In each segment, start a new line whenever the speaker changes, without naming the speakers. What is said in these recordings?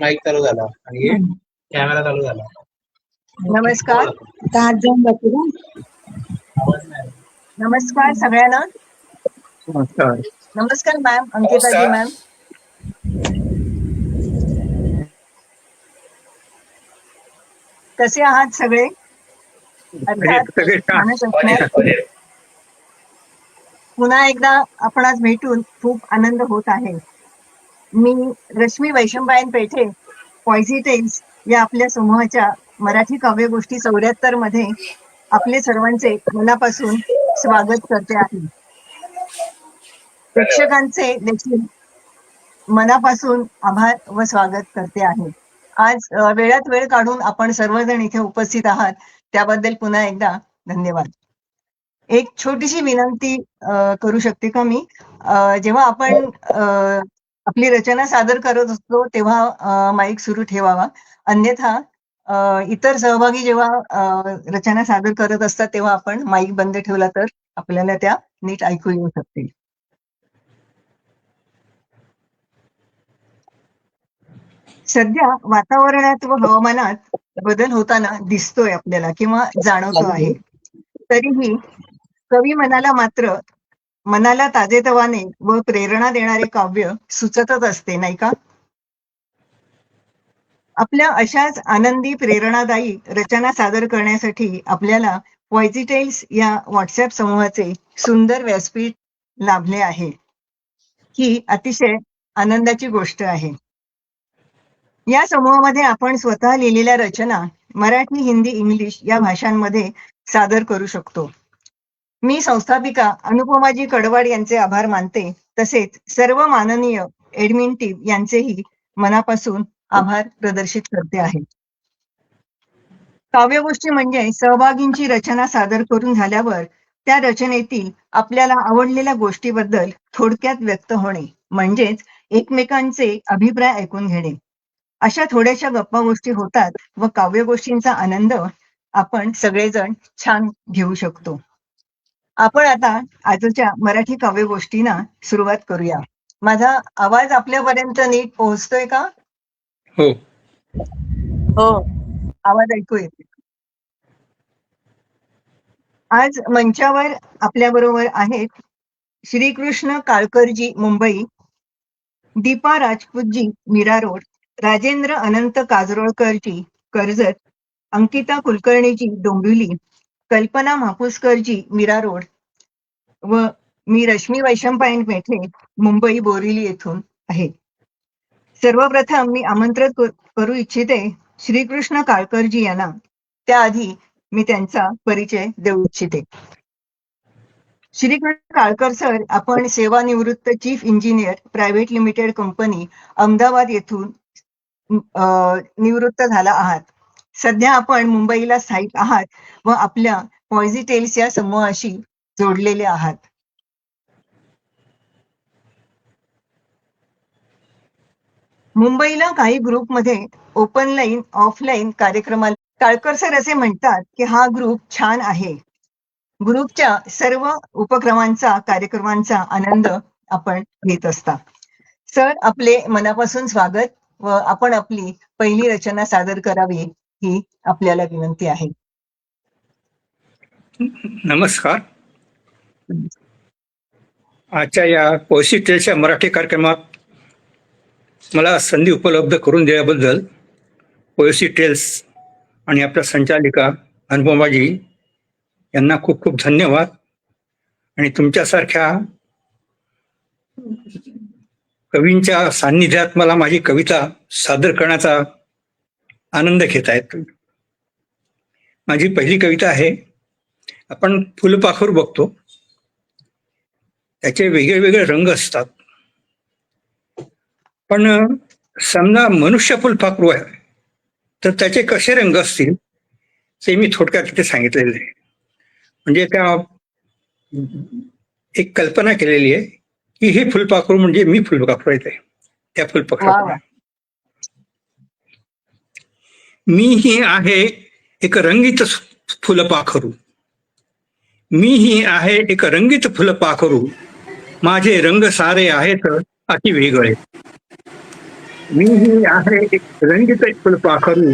Mic चालू झाला आणि कॅमेरा चालू झाला.
नमस्कार.
आता हात जाऊन जाते ना.
आवाज नाही.
नमस्कार सगळ्यांना.
नमस्कार.
नमस्कार मॅम, अंकिताजी मॅम. कसे आहात सगळे? अर्थात
सगळे छान.
छानच असणार. पुन्हा एकदा आपण आज भेटून खूप आनंद होत आहे. मी रश्मी वैशंपायन पेठे, पॉयझी टेल्स या आपल्या समूहाच्या मराठी काव्यगोष्टी 74 मध्ये आपले सर्वांचे मनापासून स्वागत करते आहे. प्रेक्षकांचे देखील मनापासून आभार व स्वागत करते आहे. आज वेळात वेळ काढून आपण सर्वजण इथे उपस्थित आहात त्याबद्दल पुन्हा एकदा धन्यवाद. एक छोटीशी विनंती करू शकते का मी? जेव्हा आपण आपली रचना सादर करत असतो तेव्हा माईक सुरू ठेवावा, अन्यथा इतर सहभागी जेव्हा रचना सादर करत असतात तेव्हा आपण माईक बंद ठेवला तर आपल्याला त्या नीट ऐकू येऊ शकतील. सध्या वातावरणात व हवामानात बदल होताना दिसतोय आपल्याला किंवा जाणवतो आहे. तरीही कवी मनाला ताजेतवाने व प्रेरणा देणारे काव्य सुचतच असते, नाही का? आपल्या अशाच आनंदी प्रेरणादायी रचना सादर करण्यासाठी आपल्याला पॉयझी टेल्स या व्हॉट्सअप समूहाचे सुंदर व्यासपीठ लाभले आहे. ही अतिशय आनंदाची गोष्ट आहे. या समूहामध्ये आपण स्वतः लिहिलेल्या रचना मराठी, हिंदी, इंग्लिश या भाषांमध्ये सादर करू शकतो. मी संस्थापिका अनुपमाजी कडवाड यांचे आभार मानते. तसेच सर्व माननीय एडमिन टीम यांचेही मनापासून आभार प्रदर्शित करते आहे. काव्यगोष्टी म्हणजे सहभागींची रचना सादर करून झाल्यावर त्या रचनेतील आपल्याला आवडलेल्या गोष्टीबद्दल थोडक्यात व्यक्त होणे, म्हणजेच एकमेकांचे अभिप्राय ऐकून घेणे. अशा थोड्याशा गप्पा गोष्टी होतात व काव्यगोष्टींचा आनंद आपण सगळेजण छान घेऊ शकतो. आपण आता आजच्या मराठी काव्यगोष्टींना सुरुवात करूया. माझा आवाज आपल्यापर्यंत नीट पोहोचतोय का?
हो
हो, आवाज ऐकू येते. आज मंचावर आपल्या बरोबर आहेत श्रीकृष्ण काळकरजी मुंबई, दीपा राजपूतजी मीरा रोड, राजेंद्र अनंत काजरोळकरजी कर्जत, अंकिता कुलकर्णीजी डोंबिवली, कल्पना म्हापुसकरजी मीरा रोड व मी रश्मी वैशंपायन पेठे मुंबई बोरिवली येथून आहे. सर्वप्रथम मी आमंत्रित करू इच्छिते श्रीकृष्ण काळकरजी यांना. त्याआधी मी त्यांचा परिचय देऊ इच्छिते. श्रीकृष्ण काळकर सर आपण सेवानिवृत्त chief engineer private limited company Ahmedabad येथून निवृत्त झाला आहात. सध्या आपण मुंबईला स्थायिक आहात व आपल्या पॉयझी टेल्स या समूहाशी जोडलेले आहात. मुंबईला काही ग्रुपमध्ये ओपन लाईन ऑफलाईन कार्यक्रमाला काळकर सर असे म्हणतात की हा ग्रुप छान आहे. ग्रुपच्या सर्व उपक्रमांचा कार्यक्रमांचा आनंद आपण घेत असता. सर, आपले मनापासून स्वागत व आपण आपली पहिली रचना सादर करावी ही आपल्याला विनंती आहे.
नमस्कार. आजच्या या पॉयझी टेल्सच्या मराठी कार्यक्रमात मला संधी उपलब्ध करून दिल्याबद्दल पॉयझी टेल्स आणि आपल्या संचालिका अनुपमाजी यांना खूप खूप धन्यवाद. आणि तुमच्यासारख्या कवींच्या सान्निध्यात मला माझी कविता सादर करण्याचा आनंद घेता येतो. माझी पहिली कविता आहे. आपण फुलपाखरू बघतो, त्याचे वेगळे वेगळे रंग असतात. पण समजा मनुष्य फुलपाखरू आहे तर त्याचे कसे रंग असतील ते मी थोडक्यात तिथे सांगितलेले आहे. म्हणजे त्या एक कल्पना केलेली आहे की हे फुलपाखरू म्हणजे मी फुलपाखरू आहे त्या फुलपाखरू. मी ही आहे एक रंगीत फुलपाखरू, मी ही आहे एक रंगीत फुलपाखरू, माझे रंग सारे आहेत अति वेगळे. मी ही आहे रंजित फुलपाखरू,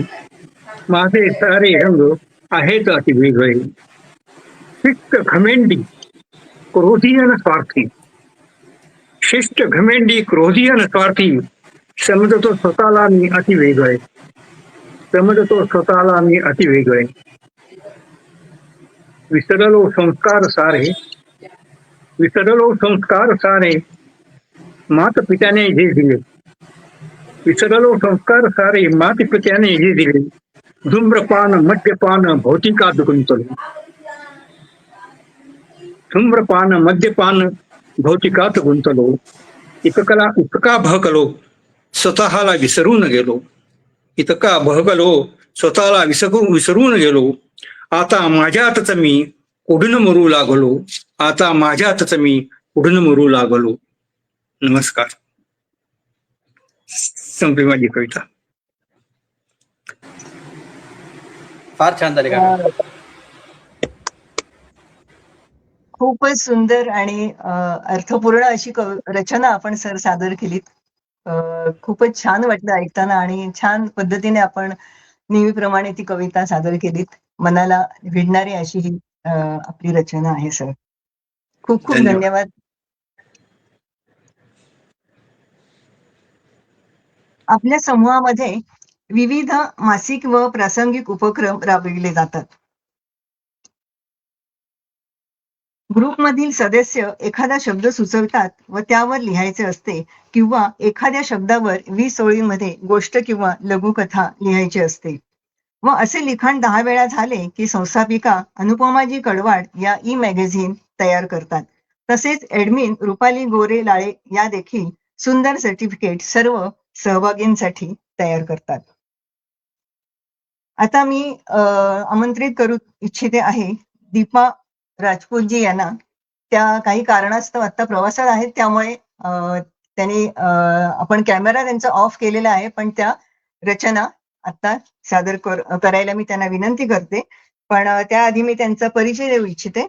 माझे सारे रंग आहेत अति वेगळे. शिष्ट घमेंडी क्रोधियन स्वार्थी, शिष्ट घमेंडी क्रोधियन स्वार्थी, समजतो स्वतःला मी अति वेगळे, समजतो स्वतःला मी अति वेगळे. विसरलो संस्कार सारे, विसरलो संस्कार सारे, मात पित्याने जे दिले, विसरलो संस्कार सारे मात पित्याने जे दिले. धूम्रपान मद्यपान भौतिकात गुंतलो, धूम्रपान मद्यपान भौतिकात गुंतलो. इतका बहकलो स्वतःला विसरून गेलो, इतका बहकलो स्वतःला विसरून गेलो. आता माझ्यातच मी कुढून मरू लागलो, आता माझ्यातच मी कुढून मरू लागलो. नमस्कार. संपली माझी कविता.
फार छान झाले का?
खूपच सुंदर आणि अर्थपूर्ण अशी रचना आपण सर सादर केलीत. खूपच छान वाटलं ऐकताना आणि छान पद्धतीने आपण नेहमीप्रमाणे ती कविता सादर केलीत. मनाला भिडणारी अशी ही आपली रचना आहे सर. खूप खूप धन्यवाद. आपल्या समूहामध्ये विविध मासिक व प्रासंगिक उपक्रम राबविले जातात. ग्रुपमधील सदस्य एखादा शब्द सुचवतात व त्यावर लिहायचे असते किंवा एखाद्या शब्दावर 20 ओळींमध्ये गोष्ट किंवा लघुकथा लिहायची असते व असे लिखाण 10 वेळा झाले की संस्थापिका अनुपमाजी कडवाड या मॅगझिन तयार करतात. तसेच ऍडमिन रुपाली गोरे लाळे या देखील सुंदर सर्टिफिकेट सर्व सहभागींसाठी तयार करतात. आता मी आमंत्रित करू इच्छिते आहे दीपा राजपूतजी यांना. त्या काही कारणास्तव आता प्रवासात आहेत, त्यामुळे त्यांनी आपण कॅमेरा त्यांचा ऑफ केलेला आहे, पण त्या रचना आता सादर करायला मी त्यांना विनंती करते. पण त्याआधी मी त्यांचा परिचय देऊ इच्छिते.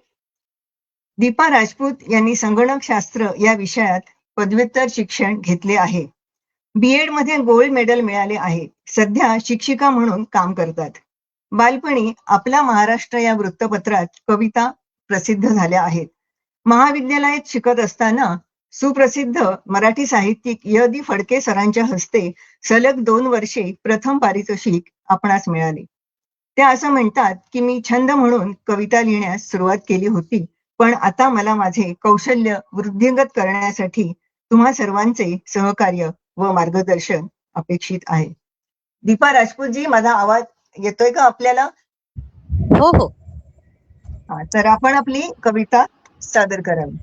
दीपा राजपूत यांनी संगणकशास्त्र या विषयात पदव्युत्तर शिक्षण घेतले आहे. BEd मध्ये गोल्ड मेडल मिळाले आहे. सध्या शिक्षिका म्हणून काम करतात. बालपणी आपला महाराष्ट्र या वृत्तपत्रात कविता प्रसिद्ध झाल्या आहेत. महाविद्यालयात शिकत असताना सुप्रसिद्ध मराठी साहित्यिक य.दी. फडके सरांच्या हस्ते सलग 2 वर्षे प्रथम पारितोषिक आपणास मिळाले. ते असं म्हणतात की मी छंद म्हणून कविता लिहिण्यास सुरुवात केली होती, पण आता मला माझे कौशल्य वृद्धिंगत करण्यासाठी तुम्हा सर्वांचे सहकार्य व मार्गदर्शन अपेक्षित आहे. दीपा राजपूतजी, माझा आवाज येतोय का आपल्याला?
हो हो.
हा, तर आपण आपली कविता सादर करावी.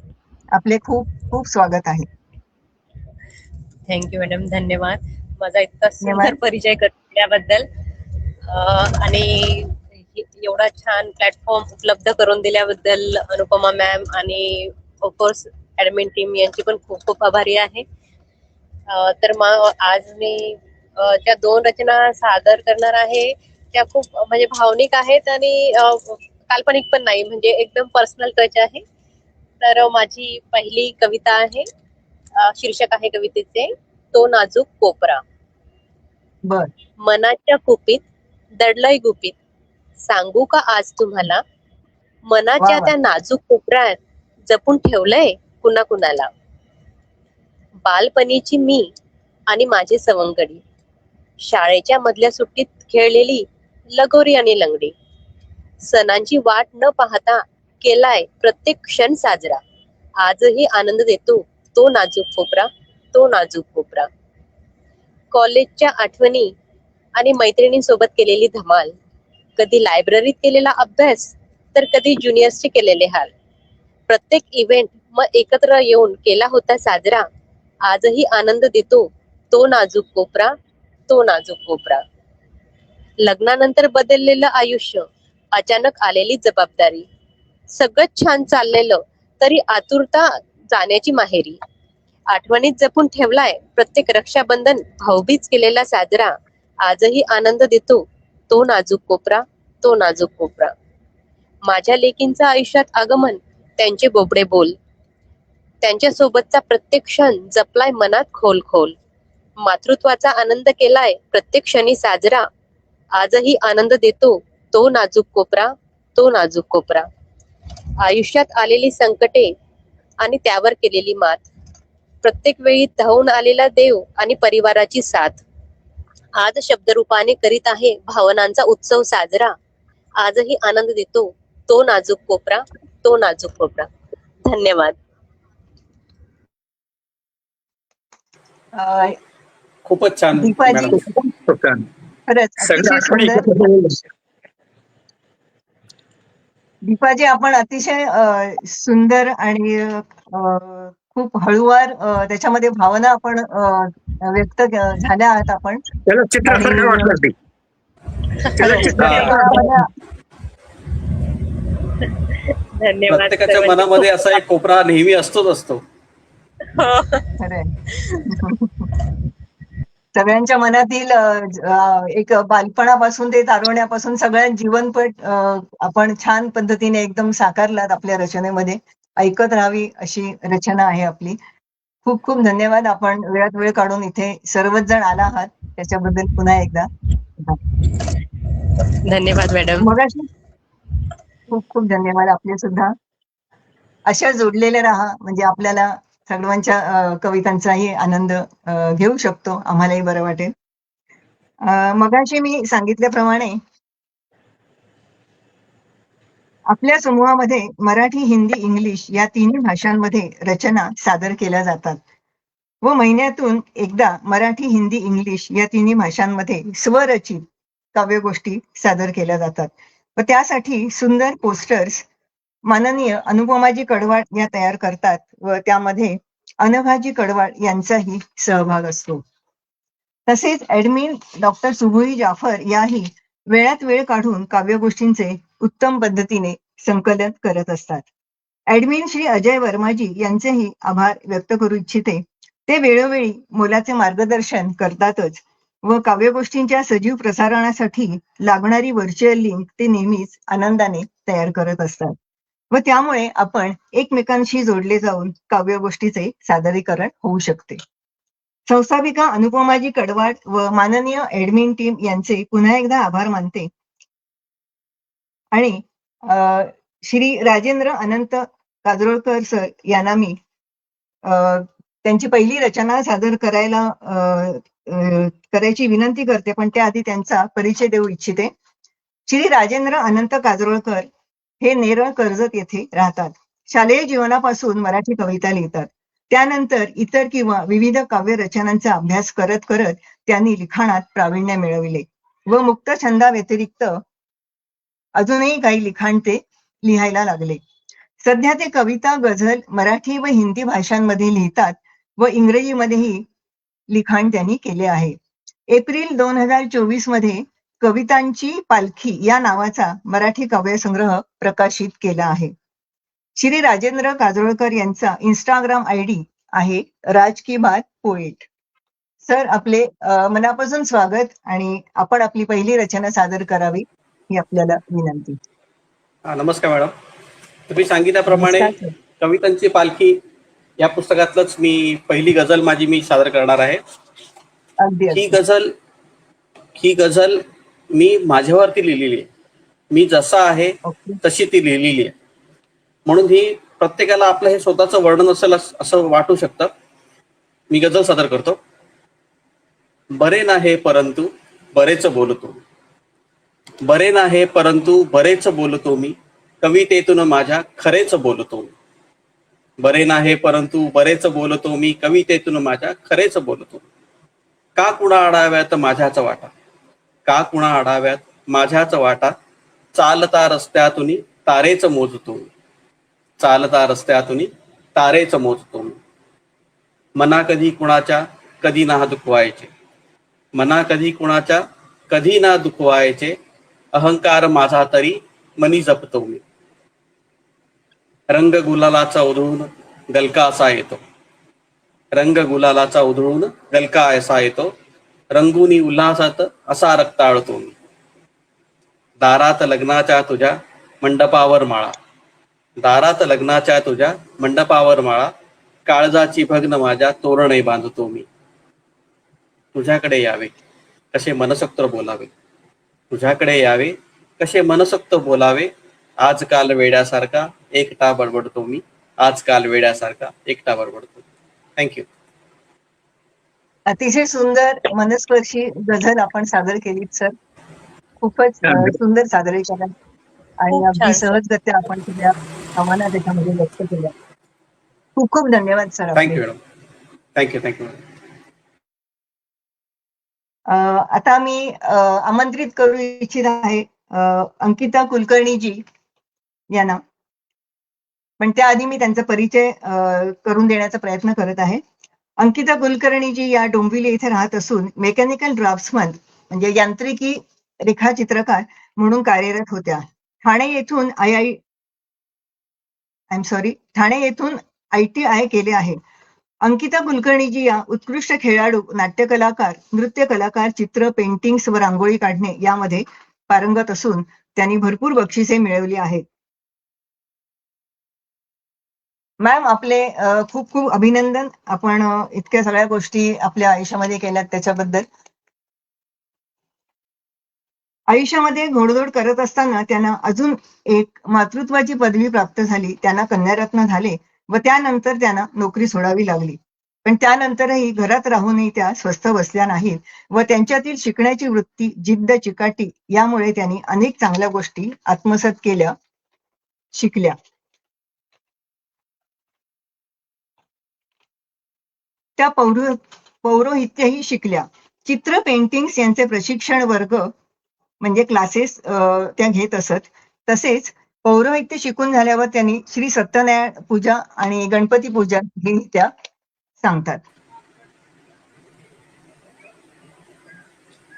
आपले खूप खूप स्वागत आहे.
थँक्यू मॅडम, धन्यवाद माझा इतका सुंदर परिचय केल्याबद्दल आणि एवढा छान प्लॅटफॉर्म उपलब्ध करून दिल्याबद्दल अनुपमा मॅम आणि ऑफकोर्स ऍडमिन टीम यांची पण खूप खूप आभारी आहे. तर मग आज मी त्या 2 रचना सादर करणार आहे. त्या खूप म्हणजे भावनिक आहेत आणि काल्पनिक पण नाही, म्हणजे एकदम पर्सनल टच आहे. तर माझी पहिली कविता आहे, शीर्षक आहे कवितेचे तो नाजूक कोपरा.
बर.
मनाच्या कुपीत दडलय गुपित, सांगू का आज तुम्हाला, मनाच्या त्या नाजूक कोपऱ्यात जपून ठेवलंय कुणा कुणाला. बालपणीची मी आणि माझे सवंगडी, शाळेच्या मधल्या सुट्टीत खेळलेली लगोरी आणि लंगडी, सणांची वाट न पाहता केलाय प्रत्येक क्षण साजरा. आजही आनंद देतो तो नाजूक कोपरा, तो नाजूक कोपरा. कॉलेजच्या आठवणी आणि मैत्रिणींसोबत केलेली धमाल, कधी लायब्ररीत केलेला अभ्यास तर कधी ज्युनियर्सचे केलेले हाल. प्रत्येक इव्हेंट मग एकत्र येऊन केला होता साजरा. आजही आनंद देतो तो नाजूक कोपरा, तो नाजूक कोपरा. लग्नानंतर बदललेलं आयुष्य, अचानक आलेली जबाबदारी, सगळं छान चाललेलं तरी आतुरता जाण्याची माहेरी. आठवणीत जपून ठेवलाय प्रत्येक रक्षाबंधन भाऊबीज केलेला साजरा. आजही आनंद देतो तो नाजूक कोपरा, तो नाजूक कोपरा. माझ्या लेकींचं आयुष्यात आगमन, त्यांचे बोबडे बोल, त्यांच्या सोबतचा प्रत्येक क्षण जपलाय मनात खोल खोल. मातृत्वाचा आनंद केलाय प्रत्येक क्षणी साजरा. आजही आनंद देतो तो नाजूक कोपरा, तो नाजूक कोपरा. आयुष्यात आलेली संकटे आणि त्यावर केलेली मात, प्रत्येक वेळी धावून आलेला देव आणि परिवाराची साथ. आज शब्दरूपाने करीत आहे भावनांचा उत्सव साजरा. आजही आनंद देतो तो नाजूक कोपरा, तो नाजूक कोपरा. धन्यवाद.
अं,
खूपच छान
दीपाजी,
मॅडम.
खूप छान.
खरंच
सगळ्या
अतिशय
आठवणी
सुंदर.
एकत्र झाल्या.
दीपाजी, आपण अतिशय सुंदर आणि खूप हळूवार त्याच्यामध्ये भावना आपण झाल्या आहात आपण.
त्याला चित्रासारखं
आणि
वाटलं ते. त्याला
खरंच
चित्रासारखं
मला
धन्यवाद
प्रत्येकाच्या
सर्वांचे.
मनामध्ये असा एक कोपरा नेहमी असतो.
खरंय. सगळ्यांच्या मनातील एक बालपणापासून ते तारुण्यापासून सगळ्या जीवनपट आपण छान पद्धतीने एकदम साकारलात आपल्या रचनेमध्ये. ऐकत राहावी अशी रचना आहे आपली. खूप खूप धन्यवाद. आपण वेळात वेळ काढून इथे सर्वच जण आला आहात त्याच्याबद्दल पुन्हा एकदा
धन्यवाद मॅडम.
मगाशी खूप खूप धन्यवाद आपले सुद्धा. अशा जोडलेले राहा म्हणजे आपल्याला सर्वांच्या कवितांचाही आनंद घेऊ शकतो. आम्हालाही बरं वाटेल. मगाशी मी सांगितल्याप्रमाणे आपल्या समूहामध्ये मराठी, हिंदी, इंग्लिश या तिन्ही भाषांमध्ये रचना सादर केल्या जातात व महिन्यातून एकदा मराठी, हिंदी, इंग्लिश या तिन्ही भाषांमध्ये स्वरचित काव्यगोष्टी सादर केल्या जातात व त्यासाठी सुंदर पोस्टर्स माननीय अनुपमाजी कडवाड या तयार करतात व त्यामध्ये अनघाजी कडवाड यांचाही सहभाग असतो. तसेच ऍडमिन डॉक्टर सुबुई जाफर याही वेळात वेळ काढून काव्यगोष्टींचे उत्तम पद्धतीने संकलन करत असतात. ऍडमिन श्री अजय वर्माजी यांचेही आभार व्यक्त करू इच्छिते. ते वेळोवेळी मोलाचे मार्गदर्शन करतातच व काव्यगोष्टींच्या सजीव प्रसारणासाठी लागणारी व्हर्च्युअल लिंक ते नेहमीच आनंदाने तयार करत असतात व त्यामुळे आपण एकमेकांशी जोडले जाऊन काव्यगोष्टीचे सादरीकरण होऊ शकते. संस्थापिका अनुपमाजी कडवाड व माननीय ऍडमिन टीम यांचे पुन्हा एकदा आभार मानते आणि श्री राजेंद्र अनंत काजरोळकर सर यांना मी त्यांची पहिली रचना सादर करायची विनंती करते, पण त्याआधी त्यांचा परिचय देऊ इच्छिते. श्री राजेंद्र अनंत काजरोळकर हे नेरळ कर्जत येथे राहतात. शालेय जीवनापासून मराठी कविता लिहितात. त्यानंतर इतर किंवा विविध काव्य रचनांचा अभ्यास करत करत त्यांनी लिखाणात प्रावीण्य मिळविले व मुक्त छंदाव्यतिरिक्त अजूनही काही लिखाण ते लिहायला लागले. सध्या ते कविता, गझल मराठी व हिंदी भाषांमध्ये लिहितात व इंग्रजीमध्येही लिखाण त्यांनी केले आहे. एप्रिल 2024 मध्ये कवितांची पालखी या नावाचा मराठी काव्यसंग्रह प्रकाशित केला आहे. श्री राजेंद्र काजरोळकर यांचा इंस्टाग्राम ID आहे राज की बात पोएट. सर, आपले मनापासून स्वागत आणि आपण आपली पहिली रचना सादर करावी ही आपल्याला विनंती.
नमस्कार मॅडम. तुम्ही सांगितल्याप्रमाणे
नमस्कार सर.
कवितांची पालखी या पुस्तकातलंच मी पहिली गझल मी सादर करणार आहे.
अगदी
ही गझल मी माझ्यावरती लिहिलेली आहे. मी जसा आहे
ओके.
तशी ती लिहिलेली आहे. म्हणून ही प्रत्येकाला आपलं हे स्वतःचं वर्णन असेल असं वाटू शकतं. मी गझल सादर करतो. बरे नाहे परंतु बरेच बोलतो, बरे नाहे परंतु बरेच बोलतो मी, कवितेतून माझ्या खरेच बोलतो. बरे नाहे परंतु बरेच बोलतो मी, कवितेतून माझ्या खरेच बोलतो. का कुणा आडाव्यात माझ्याच वाटा, का कुणा आडाव्यात माझ्याच वाटा, चालता रस्त्यातून तारेच मोजतो, चालता रस्त्यातून तारेच मोजतो. मना कधी कुणाच्या कधी ना दुखवायचे, मना कधी कुणाच्या कधी ना दुखवायचे, अहंकार माझा तरी मनी जपतो मी. रंग गुलालाचा उधळून गलका असा येतो, रंग गुलालाचा उधळून गलका असा येतो, रंगुनी उल्हासात असा रक्ताळतो मी. दारात लग्नाच्या तुझ्या मंडपावर माळा, दारात लग्नाच्या तुझ्या मंडपावर माळा, काळजाची भग्न माझ्या तोरणे बांधतो मी. तुझ्याकडे यावे कसे मनसोक्त बोलावे, तुझ्याकडे यावे कसे मनसोक्त बोलावे, आजकाल वेड्यासारखा एकटा बडबडतो मी, आजकाल वेड्यासारखा एकटा बडबडतो. थँक्यू.
अतिशय सुंदर मनस्पर्शी गझल आपण सादर केलीत सर. खूपच सुंदर सादरीकरण आणि
खूप
अगदी
छान सर.
सहजगत्या आपण सगळ्या भावना त्याच्यामध्ये व्यक्त केल्या. खूप खूप धन्यवाद सर आपले.
Thank you madam. Thank you thank you madam.
आता मी आमंत्रित करू इच्छित आहे अंकिता कुलकर्णीजी यांना, पण त्याआधी मी त्यांचा परिचय करून देण्याचा प्रयत्न करत आहे. अंकिता कुलकर्णीजी या डोंबिवली येथे राहत असून मेकॅनिकल ड्राफ्ट्समन म्हणजे यांत्रिकी रेखाचित्रकार म्हणून कार्यरत होत्या. ठाणे येथून ठाणे येथून ITI केले आहे. अंकिता कुलकर्णीजी या उत्कृष्ट खेळाडू, नाट्यकलाकार, नृत्य कलाकार, चित्र, पेंटिंग्स व रांगोळी काढणे यामध्ये पारंगत असून त्यांनी भरपूर बक्षिसे मिळवली आहेत. मॅम आपले खूप खूप अभिनंदन. आपण इतक्या सगळ्या गोष्टी आपल्या आयुष्यामध्ये केल्यात त्याच्याबद्दल. आयुष्यामध्ये घोडदौड करत असताना त्यांना अजून एक मातृत्वाची पदवी प्राप्त झाली, त्यांना कन्यारत्न झाले व त्यानंतर त्यांना नोकरी सोडावी लागली. पण त्यानंतरही घरात राहूनही त्या स्वस्थ बसल्या नाहीत व त्यांच्यातील शिकण्याची वृत्ती, जिद्द, चिकाटी यामुळे त्यांनी अनेक चांगल्या गोष्टी आत्मसात केल्या, शिकल्या. त्या पौरोहित्यही शिकल्या. चित्र, पेंटिंग्स यांचे प्रशिक्षण वर्ग म्हणजे क्लासेस त्या घेत असत. तसेच पौरोहित्य शिकून झाल्यावर त्यांनी श्री सत्यनारायण पूजा आणि गणपती पूजा ही त्या सांगतात.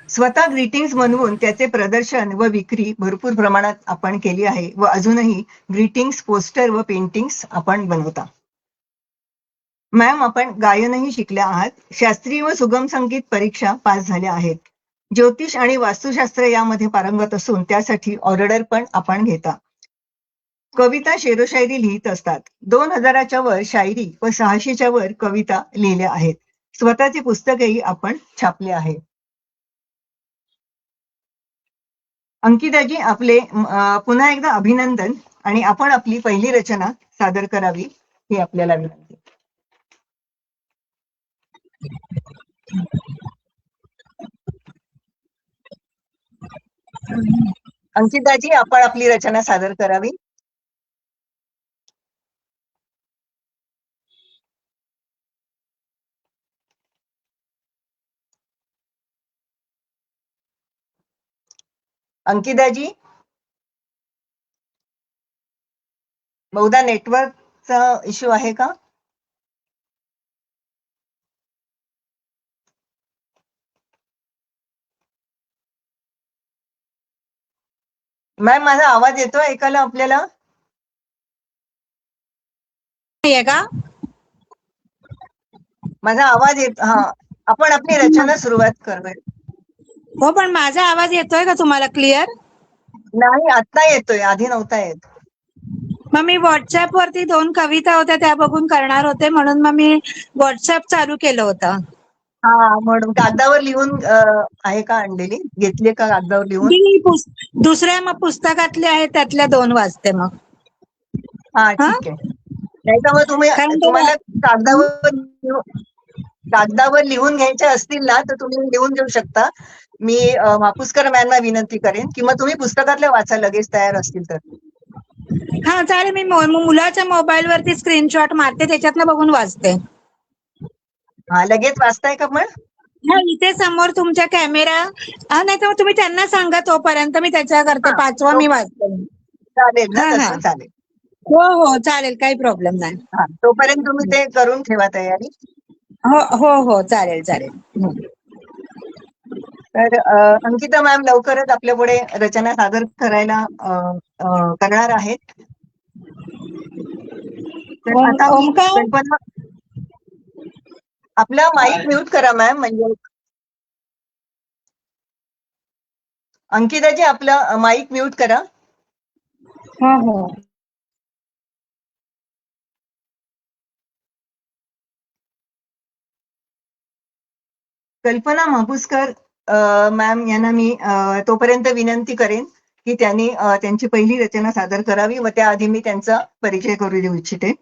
स्वतः ग्रीटिंग्स बनवून त्याचे प्रदर्शन व विक्री भरपूर प्रमाणात आपण केली आहे व अजूनही ग्रीटिंग्स, पोस्टर व पेंटिंग्स आपण बनवता. मॅम आपण गायनही शिकल्या आहात. शास्त्रीय व सुगम संगीत परीक्षा पास झाल्या आहेत. ज्योतिष आणि वास्तुशास्त्र यामध्ये पारंगत असून त्यासाठी ऑर्डर पण आपण घेता. कविता, शेरोशायरी लिहित असतात. 2000च्या वर शायरी व 600च्या वर कविता लिहिल्या आहेत. स्वतःचे पुस्तकही आपण छापले आहे. अंकिताजी आपले पुन्हा एकदा अभिनंदन आणि आपण आपली पहिली रचना सादर करावी ही आपल्याला विनंती. अंकिताजी आपण आपली रचना सादर करावी. अंकिताजी बहुधा नेटवर्कचा इश्यू आहे का? मॅम माझा आवाज येतो ऐकायला आपल्याला?
का
माझा आवाज येत हा आपण आपली रचना सुरुवात करूया.
हो, पण माझा आवाज येतोय का तुम्हाला क्लिअर?
नाही आता येतोय, आधी नव्हता येत.
मग मी व्हॉट्सअप वरती 2 कविता होत्या त्या बघून करणार होते, म्हणून मग मी व्हॉट्सअप चालू केलं होतं.
हा म्हणून कागदावर लिहून आहे का आणलेली? घेतली का कागदावर लिहून?
दुसऱ्या मग पुस्तकातले आहेत त्यातल्या 2 वाचते मग.
हा ठीक आहे. नाही तर मग
कारण
तुम्हाला कागदावर लिहून घ्यायच्या असतील ना तर तुम्ही लिहून घेऊ शकता. मी मापुसकर मॅमना विनंती करेन किंवा तुम्ही पुस्तकातल्या वाचा लगेच तयार असतील तर.
हा चालेल, मी मुलाच्या मोबाईल वरती स्क्रीनशॉट मारते, त्याच्यातनं बघून वाचते.
हा लगेच वाचताय का पण?
हा इथे समोर तुमच्या कॅमेरा. नाही तर तुम्ही त्यांना सांगा तोपर्यंत मी त्याच्या करते. 5वा मी वाचते.
चालेल ना
हा हा
तसं? चालेल.
हो हो चालेल, काही प्रॉब्लेम नाही.
हा तोपर्यंत तुम्ही ते करून ठेवा तयारी.
हो हो हो चालेल चालेल.
तर अंकिता मॅम लवकरच आपल्या पुढे रचना सादर करायला करणार आहेत. तर आता मी
ओमकार,
कल्पना आपला माईक म्यूट करा मॅम. म्हणजे अंकिताजी आपला माईक म्यूट करा.
हो हो
कल्पना मापुसकर मॅम यांना मी तोपर्यंत विनंती करेन की त्यांनी त्यांची पहिली रचना सादर करावी व त्याआधी मी त्यांचा परिचय करू देऊ इच्छिते.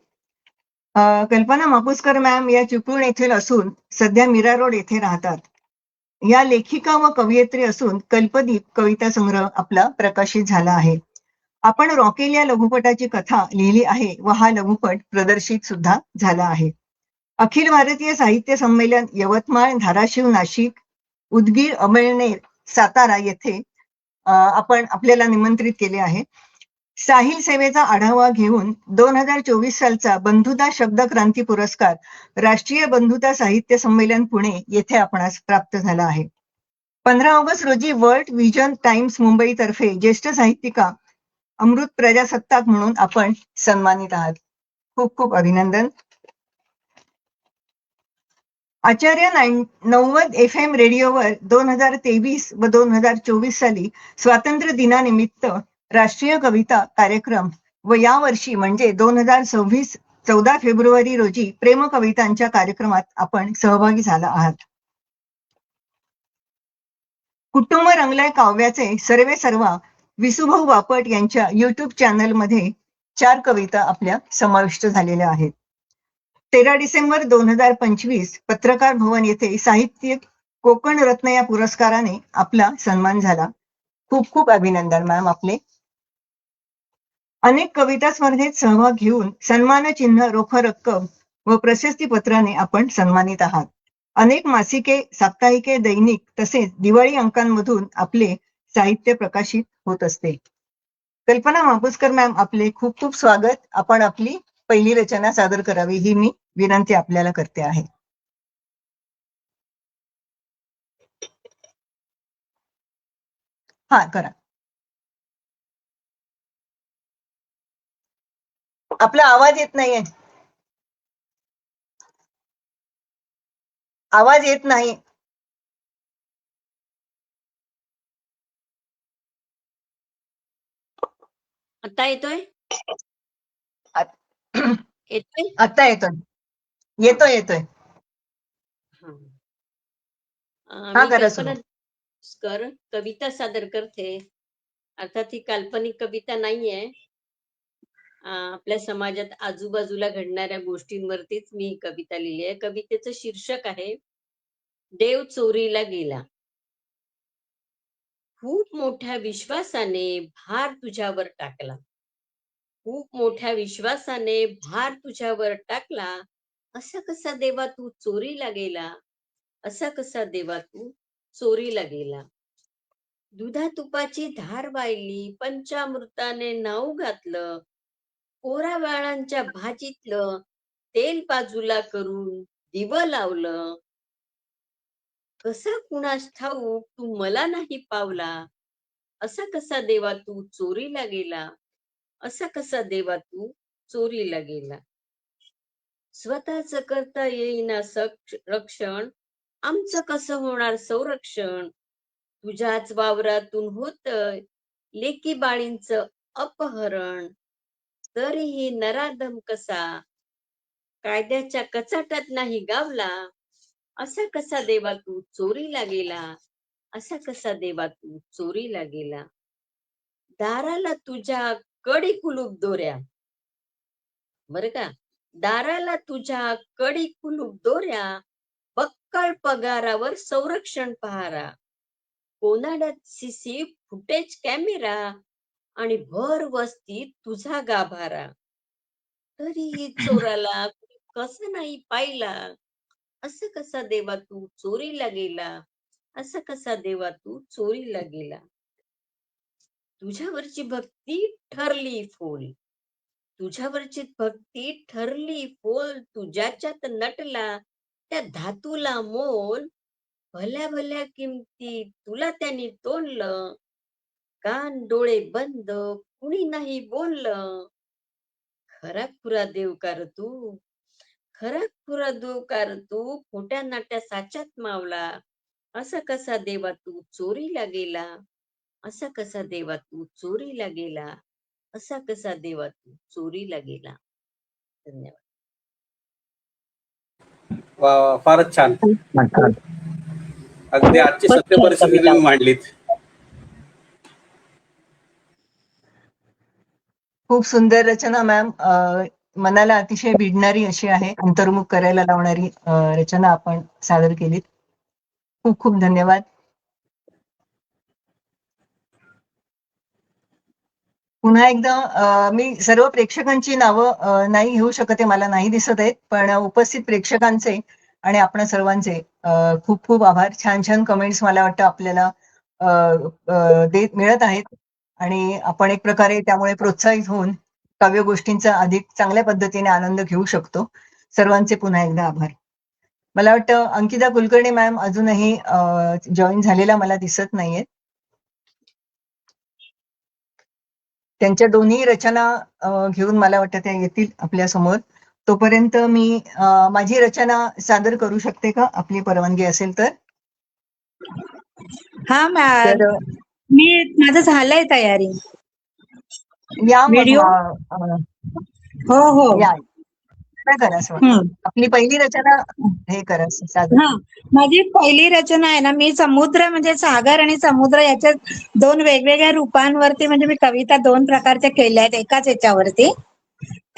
कल्पना मापुसकर मॅम या चिपळूण येथील असून सध्या मीरा रोड येथे राहतात. या लेखिका व कवयित्री असून कल्पदीप कविता संग्रह आपला प्रकाशित झाला आहे. आपण रॉकेल या लघुपटाची कथा लिहिली आहे व हा लघुपट प्रदर्शित सुद्धा झाला आहे. अखिल भारतीय साहित्य संमेलन यवतमाळ, धाराशिव, नाशिक, उदगीर, अमळनेर, सातारा येथे आपण आपल्याला निमंत्रित केले आहे. साहिल सेवेचा आढावा घेऊन 2024 सालचा बंधुता शब्द क्रांती पुरस्कार राष्ट्रीय बंधुता साहित्य संमेलन पुणे येथे आपणास प्राप्त झाला आहे. 15 ऑगस्ट रोजी वर्ल्ड विजन टाइम्स मुंबई तर्फे ज्येष्ठ साहित्यिका अमृत प्रजासत्ताक म्हणून आपण सन्मानित आहात. खूप खूप अभिनंदन. आचार्य 90 FM रेडिओवर 2023 व 2024 साली स्वातंत्र्य दिनानिमित्त राष्ट्रीय कविता कार्यक्रम व यावर्षी म्हणजे 2026 14 फेब्रुवारी रोजी प्रेम कवितांच्या कार्यक्रमात आपण सहभागी झाला आहात. कुटुंब रंगलय काव्याचे सर्वे सर्वा विसुभाऊ बापट यांच्या युट्यूब चॅनलमध्ये 4 कविता आपल्या समाविष्ट झालेल्या आहेत. 13 डिसेंबर 2025 पत्रकार भवन येथे साहित्य कोकण रत्न या पुरस्काराने आपला सन्मान झाला. खूप खूप अभिनंदन मॅम आपले. अनेक कविता स्पर्धेत सहभाग घेऊन सन्मान चिन्ह, रोख रक्कम व प्रशस्ती पत्राने आपण सन्मानित आहात. अनेक मासिके, साप्ताहिके, दैनिक तसेच दिवाळी अंकांमधून आपले साहित्य प्रकाशित होत असते. कल्पना मापुसकर मॅम आपले खूप खूप स्वागत. आपण आपली पहिली रचना सादर करावी ही मी विनंती आपल्याला करते आहे. हा करा. आपला आवाज येत नाहीये. आवाज येत नाही.
आता येतोय? येतोय?
आता येतोय. येतोय.
मी
करा
कल्पना
सुरू.
मापुसकर कविता सादर करते. अर्थात ही काल्पनिक कविता नाहीये. आपल्या समाजात आजूबाजूला घडणाऱ्या गोष्टींवरतीच मी ही कविता लिहिली आहे. कवितेचं शीर्षक आहे देव चोरीला गेला. खूप मोठ्या विश्वासाने भार तुझ्यावर टाकला. खूप मोठ्या विश्वासाने भार तुझ्यावर टाकला. असा कसा देवा तू चोरीला गेला? असा कसा देवा तू चोरीला गेला? दुधा तुपाची धार वाहिली, पंचामृताने नाऊ घातलं, कोरा वाळांच्या भाजीतलं तेल बाजूला करून दिव लावलं. कसा कुणास ठाऊक तू मला नाही पावला? असा कसा देवा तू चोरीला गेला? असा कसा देवा तू चोरीला गेला? स्वतःच करता येईना रक्षण, आमचं कसं होणार संरक्षण? तुझ्याच वावरातून होतंय लेकी बाळींचं अपहरण. तरीही नराधम कसा कायद्याच्या कचाट्यात नाही गावला? असा कसा देवा तू चोरीला गेला? असा कसा देवा तू चोरीला गेला? दाराला तुझ्या कडी कुलूप दोऱ्या, बर का, दाराला तुझ्या कडी कुलूप दोऱ्या, बक्कळ पगारावर संरक्षण पहारा, कोनाड्यात सीसी फुटेज कॅमेरा आणि भर वस्तीत तुझा गाभारा. तरीही चोराला कसं नाही पाहिला? असं कसा देवा तू चोरीला गेला? असं कसा देवा तू चोरीला गेला? तुझ्यावरची भक्ती ठरली फोल, तुझ्यावरची भक्ती ठरली फोल, तू ज्याच्यात नटला त्या धातूला मोल, भल्या भल्या किमती तुला त्यांनी तोडलं, कान डोळे बंद कुणी नाही बोललं. खरा खुरा देवकार तू, खरा खुरा देवकार तू, खोट्या नाट्या साच्यात मावला. असा कसा देवा तू चोरीला गेला? असा कसा देवा तू चोरीला गेला? असा कसा देवा तू चोरीला गेला? धन्यवाद.
फारच छान. अगदी आजची
खूपच
सत्य
छान
परिस्थिती
कविता.
तुम्ही मांडलीत.
खूप सुंदर रचना मॅम. मनाला अतिशय भिडणारी अशी आहे, अंतर्मुख करायला लावणारी रचना आपण सादर केलीत. खूप खूप धन्यवाद. पुन्हा एकदा मी सर्व प्रेक्षकांची नावं नाही घेऊ शकत आहे, मला नाही दिसत आहेत, पण उपस्थित प्रेक्षकांचे आणि आपण सर्वांचे खूप खूप आभार. छान छान कमेंट्स मला वाटतं आपल्याला मिळत आहेत आणि आपण एक प्रकारे त्यामुळे प्रोत्साहित होऊन काव्य गोष्टींचा अधिक चांगल्या पद्धतीने आनंद घेऊ शकतो. सर्वांचे पुन्हा एकदा आभार. मला वाटतं अंकिता कुलकर्णी मॅम अजूनही जॉईन झालेला मला दिसत नाहीये. त्यांच्या दोन्ही रचना घेऊन मला वाटतं त्या येतील आपल्या समोर. तोपर्यंत मी माझी रचना सादर करू शकते का, आपली परवानगी असेल तर?
हा मॅम,
तर
माझं झालंय तयारी.
या मग
व्हिडिओ हो हो.
या काय करा असं आपली पहिली रचना हे करा सादर.
हा, माझी पहिली रचना आहे ना, मी समुद्र म्हणजे सागर आणि समुद्र याच्या दोन वेगवेगळ्या रूपांवरती म्हणजे मी कविता दोन प्रकारच्या केल्या आहेत एकाच याच्यावरती.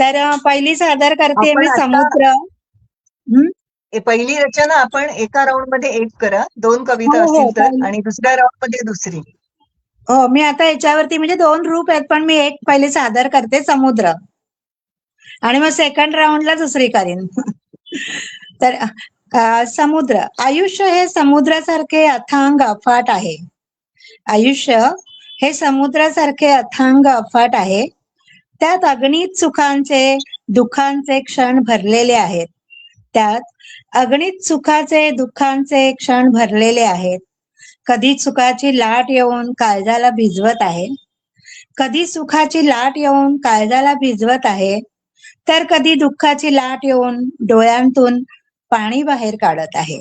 तर पहिली सादर करते
आपण
मी
आता
समुद्र.
पहिली रचना आपण एका राऊंड मध्ये एक करा, दोन कविता
हो हो
असतील तर, आणि दुसऱ्या राऊंड मध्ये दुसरी.
हो, मी आता याच्यावरती म्हणजे दोन रूप आहेत, पण मी एक पहिले सादर करते समुद्र आणि मग सेकंड राऊंडला दुसरी करीन. तर समुद्र. आयुष्य हे समुद्रासारखे अथांग अफाट आहे. आयुष्य हे समुद्रासारखे अथांग अफाट आहे. त्यात अगणित सुखांचे दुःखांचे क्षण भरलेले आहेत. त्यात अगणित सुखाचे दुःखांचे क्षण भरलेले आहेत. कधी सुखाची लाट येऊन काळजाला भिजवत आहे, कधी सुखाची लाट येऊन काळजाला भिजवत आहे, तर कधी दुःखाची लाट येऊन डोळ्यांतून पाणी बाहेर काढत आहे,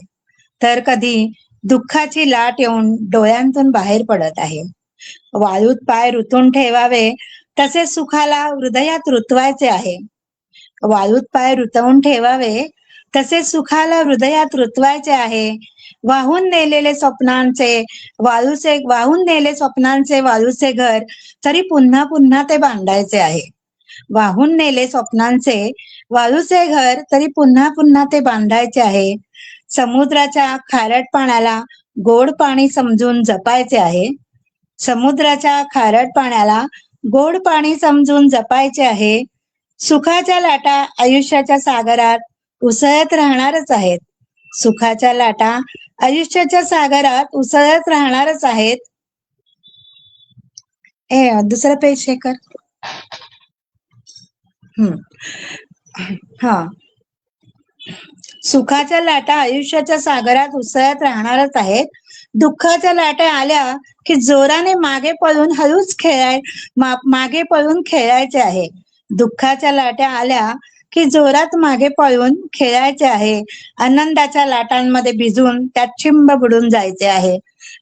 तर कधी दुःखाची लाट येऊन डोळ्यांतून बाहेर पडत आहे. वाळूत पाय रुतून ठेवावे तसे सुखाला हृदयात रुतवायचे आहे. वाळूत पाय रुतवून ठेवावे तसे सुखाला हृदयात रुतवायचे आहे. वाहून नेलेले स्वप्नांचे वाळूचे घर तरी पुन्हा पुन्हा ते बांधायचे आहे. वाहून नेले स्वप्नांचे वाळूचे घर तरी पुन्हा पुन्हा ते बांधायचे आहे. समुद्राच्या खारट पाण्याला गोड पाणी समजून जपायचे आहे. समुद्राच्या खारट पाण्याला गोड पाणी समजून जपायचे आहे. सुखाच्या लाटा आयुष्याच्या सागरात उसळत राहणारच आहेत. सुखाच्या लाटा आयुष्याच्या सागरात उसळत राहणारच आहेत. दुसरं पेज हे कर. हा, सुखाच्या लाटा आयुष्याच्या सागरात उसळत राहणारच आहेत. दुःखाच्या लाटा आल्या की जोराने मागे पळून खेळायचे आहे. दुःखाच्या लाटा आल्या की जोरात मागे पळून खेळायचे आहे. आनंदाच्या लाटांमध्ये भिजून त्यात चिंब बुडून जायचे आहे.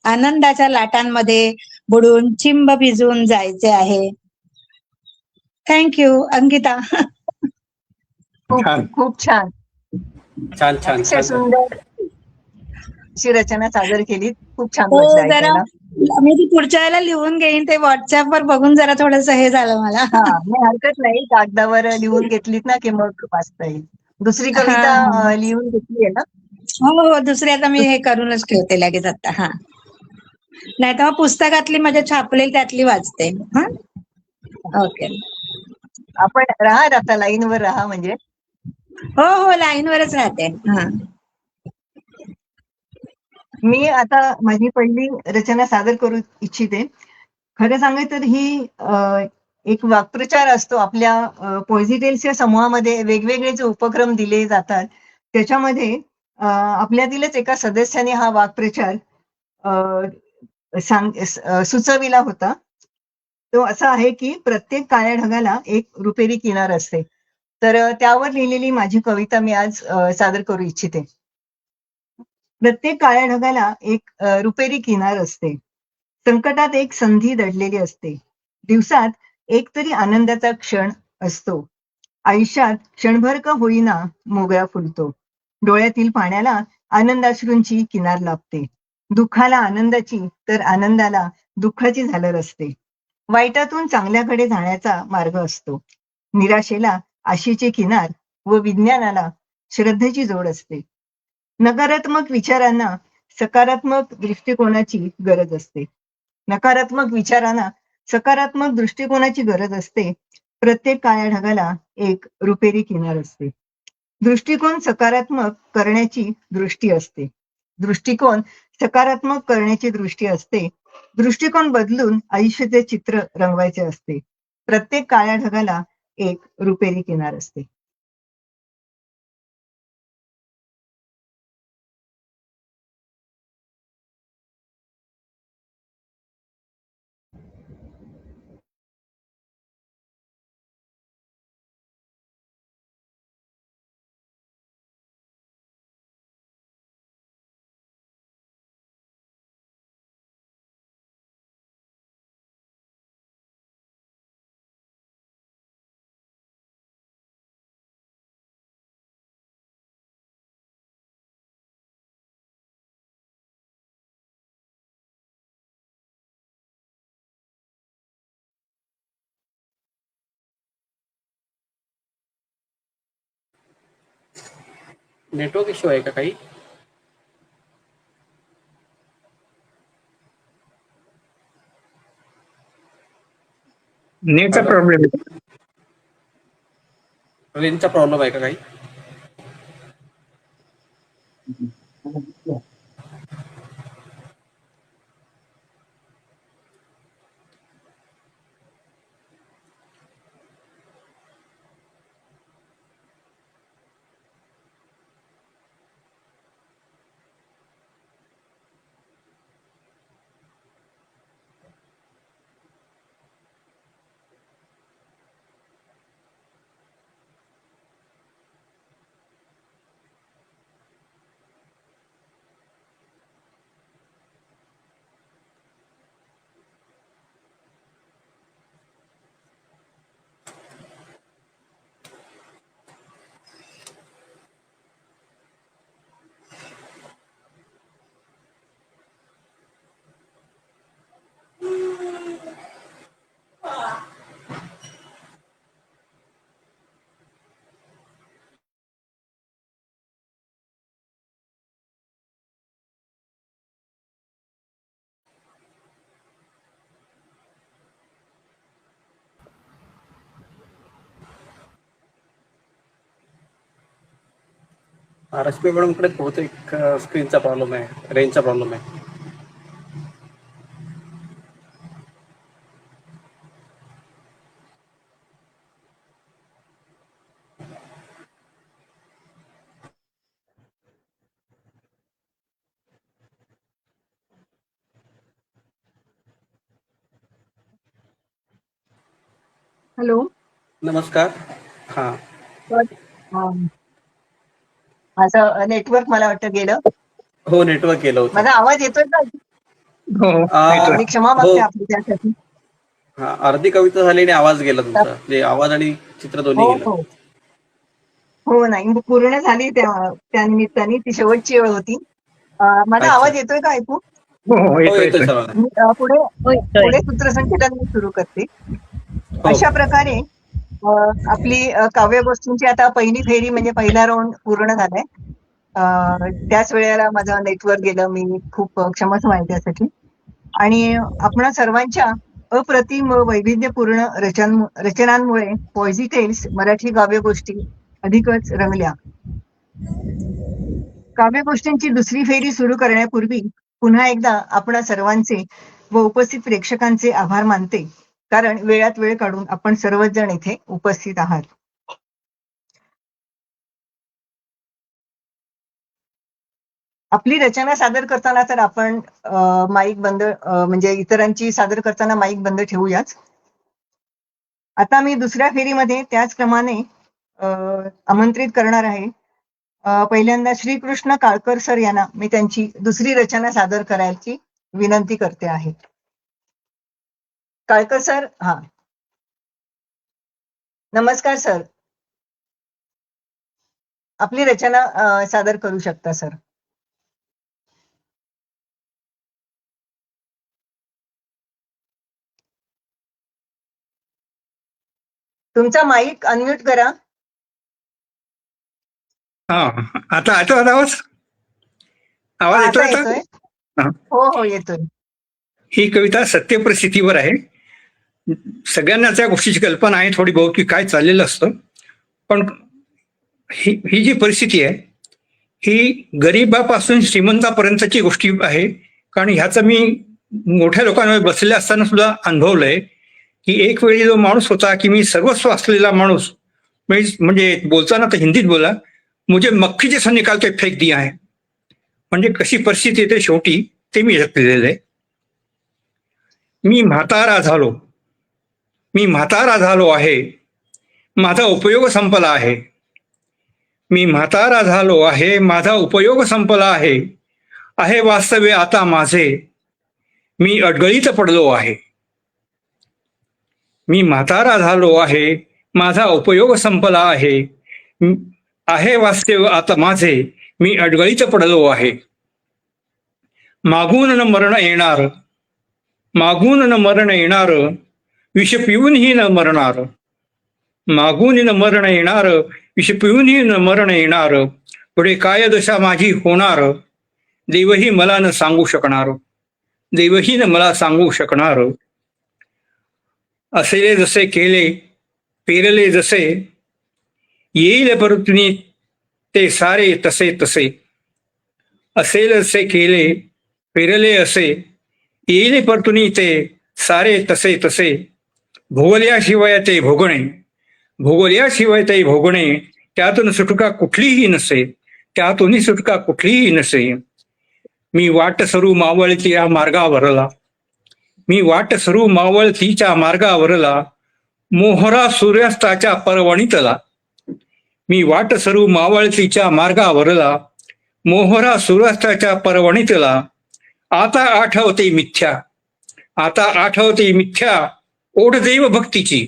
आनंदाच्या लाटांमध्ये बुडून चिंब भिजून जायचे आहे. थँक्यू अंकिता.
खूप
छान.
खूप छान,
छान छान
अतिशय
छान.
सुंदर अशी रचना सादर केली. खूप छान
हो,
वाटलं
जरा
ऐकायला.
मी ती पुढच्या वेळेला लिहून घेईन. ते व्हॉट्सअपवर बघून जरा थोडस हे झालं मला.
हा, नाही हरकत नाही, कागदावर लिहून घेतलीत ना की मग वाचता येईल. दुसरी
हा,
कविता लिहून घेतली आहे ना?
हो हो, दुसरी आता मी हे करूनच ठेवते लगेच आता. हा, नाही तर मग पुस्तकातली माझ्या छापलेली त्यातली वाचते. हा, ओके.
आपण राहा आता लाईनवर राहा म्हणजे.
हो हो, लाईनवरच राहते. हा,
मी आता माझी पहिली रचना सादर करू इच्छिते. खरं सांगायचं तर ही एक वाक्प्रचार असतो आपल्या पोएझिटेल्सच्या समूहामध्ये. वेगवेगळे जे उपक्रम दिले जातात त्याच्यामध्ये आपल्यातीलच एका सदस्याने हा वाक्प्रचार सुचविला होता. तो असा आहे की प्रत्येक काळ्या ढगाला एक रुपेरी किनार असते. तर त्यावर लिहिलेली माझी कविता मी आज सादर करू इच्छिते. प्रत्येक काळ्या ढगाला एक रुपेरी किनार असते. संकटात एक संधी दडलेली असते. दिवसात एक तरी आनंदाचा क्षण असतो. आयुष्यात क्षणभर का होईना मोगरा फुलतो. डोळ्यातील पाण्याला आनंदाश्रूंची किनार लाभते. दुःखाला आनंदाची तर आनंदाला दुःखाची झालर असते. वाईटातून चांगल्याकडे जाण्याचा मार्ग असतो. निराशेला आशेची किनार व विज्ञानाला श्रद्धेची जोड असते. नकारात्मक विचारांना सकारात्मक दृष्टिकोनाची गरज असते. नकारात्मक विचारांना सकारात्मक दृष्टिकोनाची गरज असते. प्रत्येक काळ्या ढगाला एक रुपेरी किनार असते. दृष्टिकोन सकारात्मक करण्याची दृष्टी असते. दृष्टिकोन सकारात्मक करण्याची दृष्टी असते. दृष्टिकोन बदलून आयुष्याचे चित्र रंगवायचे असते. प्रत्येक काळ्या ढगाला एक रुपेरी किनार असते.
नेटवर्क इश्यू आहे का काही?
नेटचा प्रॉब्लेम आहे.
रेंजचा प्रॉब्लेम आहे का काही? रश्मी मॅडमकडे बहुतेक स्क्रीनचा प्रॉब्लेम आहे, रेंजचा प्रॉब्लेम आहे.
हॅलो.
नमस्कार. हा,
माझं नेटवर्क मला वाटतं गेलं.
हो, नेटवर्क गेलं होतं.
माझा आवाज येतोय का?
हो
आ,
मी क्षमा
हो,
मागते आपली त्यासाठी.
हा, अर्धी कविता झाली आणि आवाज गेला तुमचा, म्हणजे आवाज आणि चित्र दोन्ही
हो
गेलं.
हो हो, नाही पूर्ण झाली त्या निमित्ताने. ती शेवटची वेळ होती. माझा
अच्छा.
आवाज येतोय का ऐकू?
हो हो
हो,
येतोय
येतोय
येतोय.
सर्वांना.
मी पुढे
हो, येतोय.
पुढे सूत्रसंचालन मी सुरू करते.
हो.
अशा प्रकारे आपली काव्यगोष्ठींची आता पहिली फेरी म्हणजे पहिला राऊंड पूर्ण झालाय. त्याच वेळेला माझं नेटवर्क गेलं. मी खूप क्षमस्व आहे त्यासाठी. आणि आपणा सर्वांच्या अप्रतिम व वैविध्यपूर्ण रचनांमुळे पॉयझी टेल्स मराठी काव्यगोष्टी अधिकच रंगल्या. काव्यगोष्ठींची दुसरी फेरी सुरू करण्यापूर्वी पुन्हा एकदा आपणा सर्वांचे व उपस्थित प्रेक्षकांचे आभार मानते, कारण वेळात वेळ काढून आपण सर्वच जण इथे उपस्थित आहात. आपली रचना सादर करताना तर आपण माईक बंद म्हणजे इतरांची सादर करताना माईक बंद ठेवूयाच. आता मी दुसऱ्या फेरीमध्ये त्याचप्रमाणे आमंत्रित करणार आहे. पहिल्यांदा श्रीकृष्ण काळकर सर यांना मी त्यांची दुसरी रचना सादर करायची विनंती करते आहे. काळकर सर, हा, नमस्कार सर. आपली रचना सादर करू शकता सर. तुमचा माईक अनम्यूट करा.
हा, आता आता आवाज आवाज येतोय
आता
आता?
येतोय.
हा.
हो हो येतोय.
ही कविता सत्यपरिस्थितीवर आहे. सगळ्यांना त्या गोष्टीची कल्पना आहे थोडी बहुत की काय चाललेलं असतं, पण ही जी परिस्थिती आहे ही गरीबापासून श्रीमंतापर्यंतची गोष्टी आहे. कारण ह्याचं मी मोठ्या लोकांवर बसलेल्या असताना सुद्धा अनुभवलंय की एक वेळी जो माणूस होता की मी सर्वस्व असलेला माणूस, म्हणजे बोलताना तर हिंदीत बोला, मुझे मक्खी जैसा निकाल के फेक दिया है. म्हणजे कशी परिस्थिती येते शेवटी ते मी लिहिलेलं आहे. मी म्हातारा झालो आहे, माझा उपयोग संपला आहे. मी म्हातारा झालो आहे, माझा उपयोग संपला आहे. आहे वास्तव्य आता माझे, मी अडगळीत पडलो आहे. मी म्हातारा झालो आहे, माझा उपयोग संपला आहे. आहे वास्तव्य आता माझे, मी अडगळीत पडलो आहे. मागून न मरण येणार, विष पिऊनही न मरणार. मागून न मरण येणार, विष पिऊनही न मरण येणार. पुढे काय दशा माझी होणार, देवही मला न सांगू शकणार. देवही न मला सांगू शकणार. असेले जसे केले, पेरले जसे, येईल परतुनी ते सारे तसे तसे. असेल जसे केले, पेरले असे, येईल परतुनी ते सारे तसे तसे. भोगल्याशिवाय ते भोगणे, त्यातून सुटका कुठलीही नसे, त्यातूनही सुटका कुठलीही नसे. मी वाट सरू मावळतीच्या मार्गावरला, मोहरा सूर्यास्ताच्या पर्वणीतला. मी वाट सरू मावळतीच्या मार्गावरला, मोहरा सूर्यास्ताच्या पर्वणीतला. आता आठवते मिथ्या ओढदेव भक्तीची.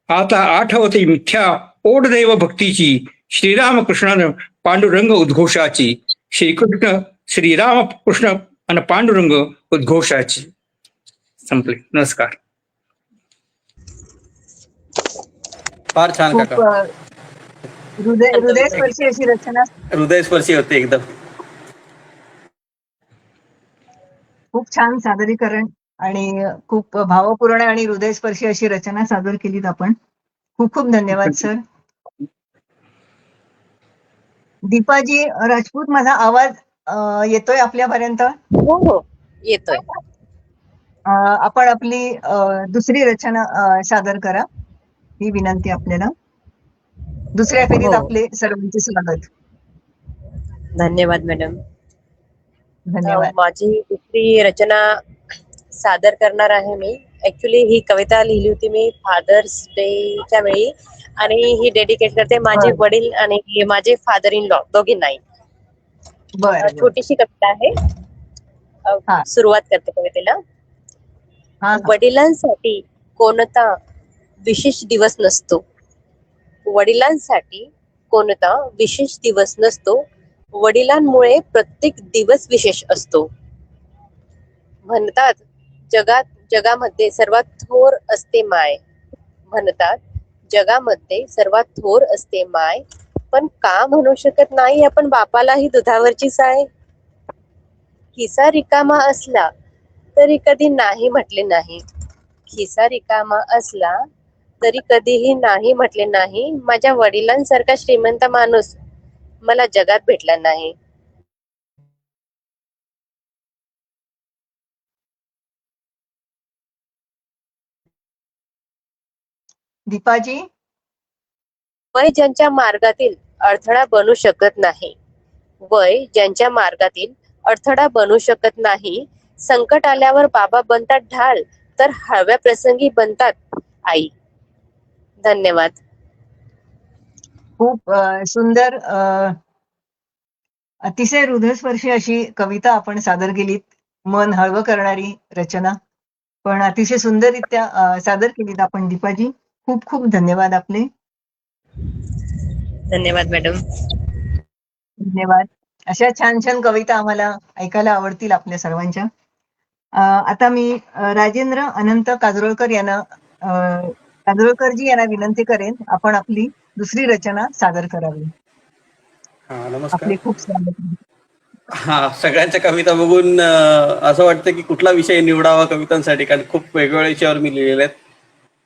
आता आठवते मिथ्या ओढदेव भक्तीची. श्रीरामकृष्ण पांडुरंग उद्घोषाची. श्रीरामकृष्ण आणि पांडुरंग उद्घोषाची. संपले. नमस्कार.
फार छान
खूप
काका,
हृदयस्पर्शी अशी रचना,
हृदयस्पर्शी होते एकदम.
खूप छान सादरीकरण आणि खूप भावपूर्ण आणि हृदयस्पर्शी अशी रचना सादर केलीत आपण. खूप खूप धन्यवाद सर. दीपाजी राजपूत, माझा आवाज येतोय आपल्यापर्यंत?
हो हो येतोय.
आपण आपली दुसरी रचना सादर करा, ही विनंती आपल्याला. दुसऱ्या फेरीत
हो.
आपले सर्वांचे स्वागत.
धन्यवाद मॅडम.
धन्यवाद.
माझी दुसरी रचना सादर करणार आहे मी. ऍक्च्युली ही कविता लिहिली होती मी फादर्स डेच्या वेळी, आणि ही डेडिकेट करते माझे
बरं.
वडील आणि माझे फादर इन लॉ दोघींनाही.
बरं.
छोटीशी कविता आहे.
हा.
सुरुवात करते कवितेला.
हा.
वडिलांसाठी कोणता विशेष दिवस नसतो. वडिलांसाठी कोणता विशेष दिवस नसतो. वडिलांमुळे प्रत्येक दिवस विशेष असतो. म्हणतात जगामध्ये सर्वात थोर असते माय. म्हणतात जगामध्ये सर्वात थोर असते माय. पण का म्हणू शकत नाही आपण बापालाही दुधावरची साय. खिसा रिकामा असला तरी कधी नाही म्हटले नाही. खिसा रिकामा असला तरी कधीही नाही म्हटले नाही. माझ्या वडिलांसारखा श्रीमंत माणूस मला जगात भेटला नाही.
दीपाजी,
वय ज्यांच्या मार्गातील अडथळा बनू शकत नाही. वय ज्यांच्या मार्गातील अडथळा बनू शकत नाही. संकट आल्यावर बाबा बनतात ढाल, तर हळव्या प्रसंगी बनतात आई. धन्यवाद.
खूप सुंदर, अतिशय हृदयस्पर्शी अशी कविता आपण सादर केलीत. मन हळवं करणारी रचना, पण अतिशय सुंदररित्या सादर केलीत आपण दीपाजी. खूप खूप धन्यवाद आपले.
धन्यवाद मॅडम.
धन्यवाद. अशा छान छान कविता आम्हाला ऐकायला आवडतील आपल्या सर्वांच्या. आता मी राजेंद्र अनंत काजरोळकर यांना कांदोळकरजी यांना विनंती करेन आपण आपली दुसरी रचना सादर करावी.
हा, नमस्कार.
आपले खूप स्वागत.
हा, सगळ्यांच्या कविता बघून असं वाटतं की कुठला विषय निवडावा कवितांसाठी, कारण खूप वेगवेगळ्या विषयावर मी लिहिलेले आहेत.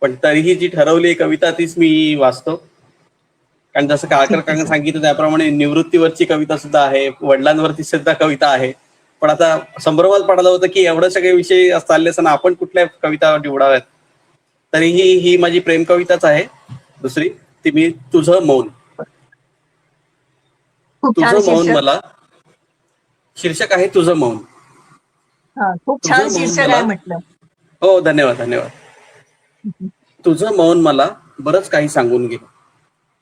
पण तरीही जी ठरवली कविता तीच मी वाचतो. कारण जसं काळकर
ठीक आहे
काकांनी
सर.
सांगितलं त्याप्रमाणे निवृत्तीवरची कविता सुद्धा आहे, वडिलांवरती सुद्धा कविता आहे. पण आता संभ्रमात पडलं होतं की एवढे सगळे विषय चालले असताना आपण कुठल्या कविता निवडाव्यात. तरीही ही माझी प्रेम कविताच आहे दुसरी, ती मी तुझं मौन.
खूप छान
तुझं मौन
शीर्षक.
मला, शीर्षक आहे तुझं मौन.
हा, खूप
तुझं
छान
मौन
शीर्षक
मला,
आहे म्हटलं.
हो धन्यवाद धन्यवाद. तुझं मौन मला बरंच काही सांगून गेलं.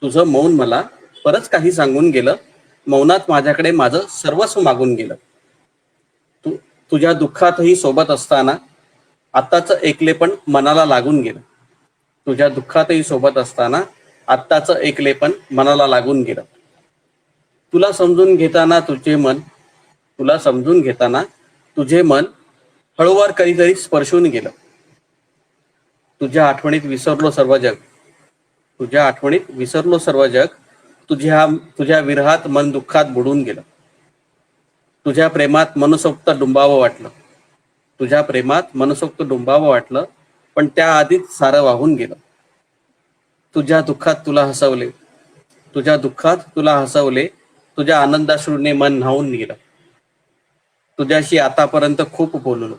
तुझं मौन मला बरंच काही सांगून गेलं. मौनात माझ्याकडे माझं सर्वस्व मागून गेलं. तुझ्या दुःखातही सोबत असताना आत्ताचं एकलेपण मनाला लागून गेलं. तुझ्या दुःखातही सोबत असताना आत्ताचं एकलेपण मनाला लागून गेलं. तुला समजून घेताना तुझे मन, तुला समजून घेताना तुझे मन हळूवार कधीतरी स्पर्शून गेलं. तुझ्या आठवणीत विसरलो सर्व जग, तुझ्या आठवणीत विसरलो सर्व जग. तुझ्या विरहात मन दुःखात बुडून गेलं. तुझ्या प्रेमात मनसोक्त डुंबावं वाटलं, तुझ्या प्रेमात मनसोक्त डुंबावं वाटलं. पण त्याआधीच सारं वाहून गेलं. तुझ्या दुःखात तुला हसवले, तुझ्या दुःखात तुला हसवले. तुझ्या आनंदाश्रूने मन न्हावून गेलं. तुझ्याशी आतापर्यंत खूप बोललो,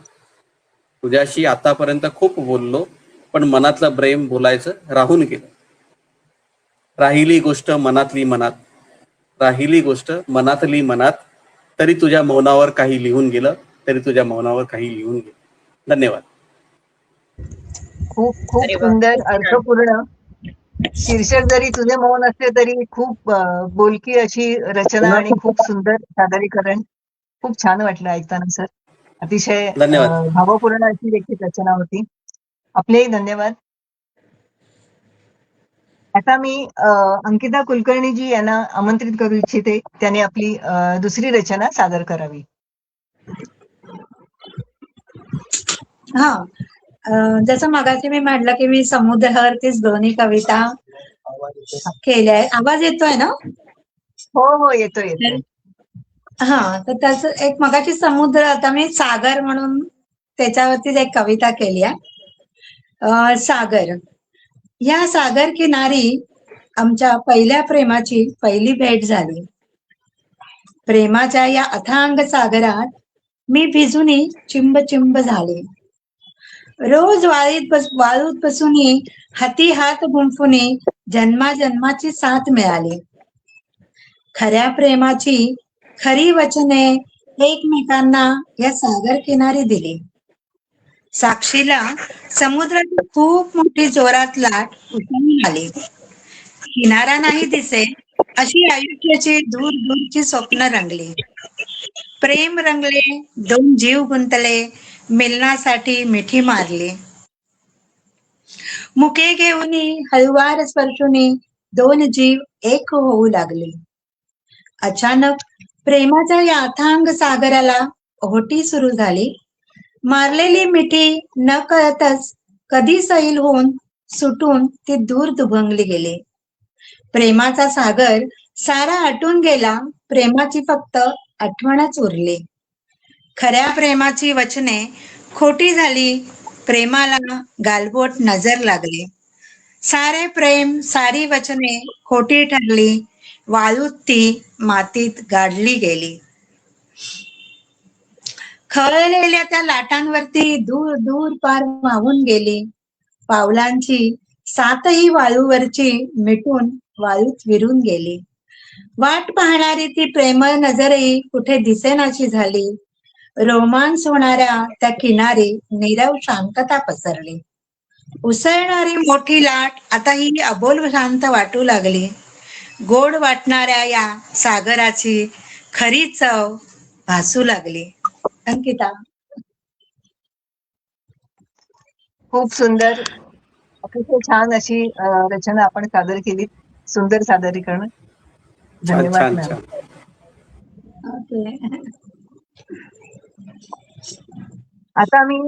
तुझ्याशी आतापर्यंत खूप बोललो. पण मनातलं प्रेम बोलायचं राहून गेलं. राहिली गोष्ट मनातली मनात, राहिली गोष्ट मनातली मनात. तरी तुझ्या मौनावर काही लिहून गेलं, तरी तुझ्या मौनावर काही लिहून गेलं. धन्यवाद.
खूप खूप
अरे वा,
सुंदर
खूप छान.
अर्थपूर्ण शीर्षक. जरी तुझे मौन असले तरी खूप बोलकी अशी रचना आणि खूप सुंदर सादरीकरण. खूप छान वाटलं ऐकताना सर. अतिशय
धन्यवाद.
भावपूर्ण अशी देखील रचना होती. आपलेही धन्यवाद. आता मी अंकिता कुलकर्णीजी यांना आमंत्रित करू इच्छिते, त्याने आपली दुसरी रचना सादर करावी.
हा, जसं मगाशी मी म्हटलं की मी समुद्रावरतीच दोन्ही कविता केल्या आहे. आवाज येतोय ना?
हो हो, येतोय येतोय.
हा, तर त्याचं एक मगाशी समुद्र, आता मी सागर म्हणून त्याच्यावरतीच एक कविता केली आहे. सागर. या सागर किनारी आमच्या पहिल्या प्रेमाची पहिली भेट झाली. प्रेमाच्या या अथांग सागरात मी भिजूनी चिंब चिंब झाले. रोज वाळूत बसूनी हाती हात गुंफुनी जन्माजन्माची साथ मिळाली. खऱ्या प्रेमाची खरी वचने एकमेकांना या सागर किनारी दिली. साक्षीला समुद्राची खूप मोठी जोरात लाट उसळून आली. किनारा नाही दिसे अशी आयुष्याची दूर दूरची स्वप्न रंगली. प्रेम रंगले, दोन जीव गुंतले, मिलनासाठी मिठी मारली. मुके घेऊनी हळुवार स्पर्शुनी दोन जीव एक होऊ लागले. अचानक प्रेमाच्या या अथांग सागराला ओहोटी सुरू झाली. मारलेली मिठी न कळतच कधी सैल होऊन सुटून ती दूर दुभंगली गेली. प्रेमाचा सागर सारा आटून गेला. प्रेमाची फक्त आठवणच उरली. खऱ्या प्रेमाची वचने खोटी झाली. प्रेमाला गालबोट नजर लागली. सारे प्रेम सारी वचने खोटी ठरली. वाळूत ती मातीत गाडली गेली. खळलेल्या त्या लाटांवरती दूर दूर पार वाहून गेली. पावलांची सातही वाळूवरची मिटून वाळूत विरून गेली. वाट पाहणारी ती प्रेमळ नजरही कुठे दिसेनाशी झाली. रोमांस होणाऱ्या त्या किनारी नीरव शांतता पसरली. उसळणारी मोठी लाट आता ही अबोल शांत वाटू लागली. गोड वाटणाऱ्या या सागराची खरी चव भासू लागली. अंकिता.
खूप सुंदर, अतिशय छान अशी रचना आपण सादर केली. सुंदर सादरीकरण.
छान
धन्यवाद
छान
मॅम.
छान.
ओके.
आता मी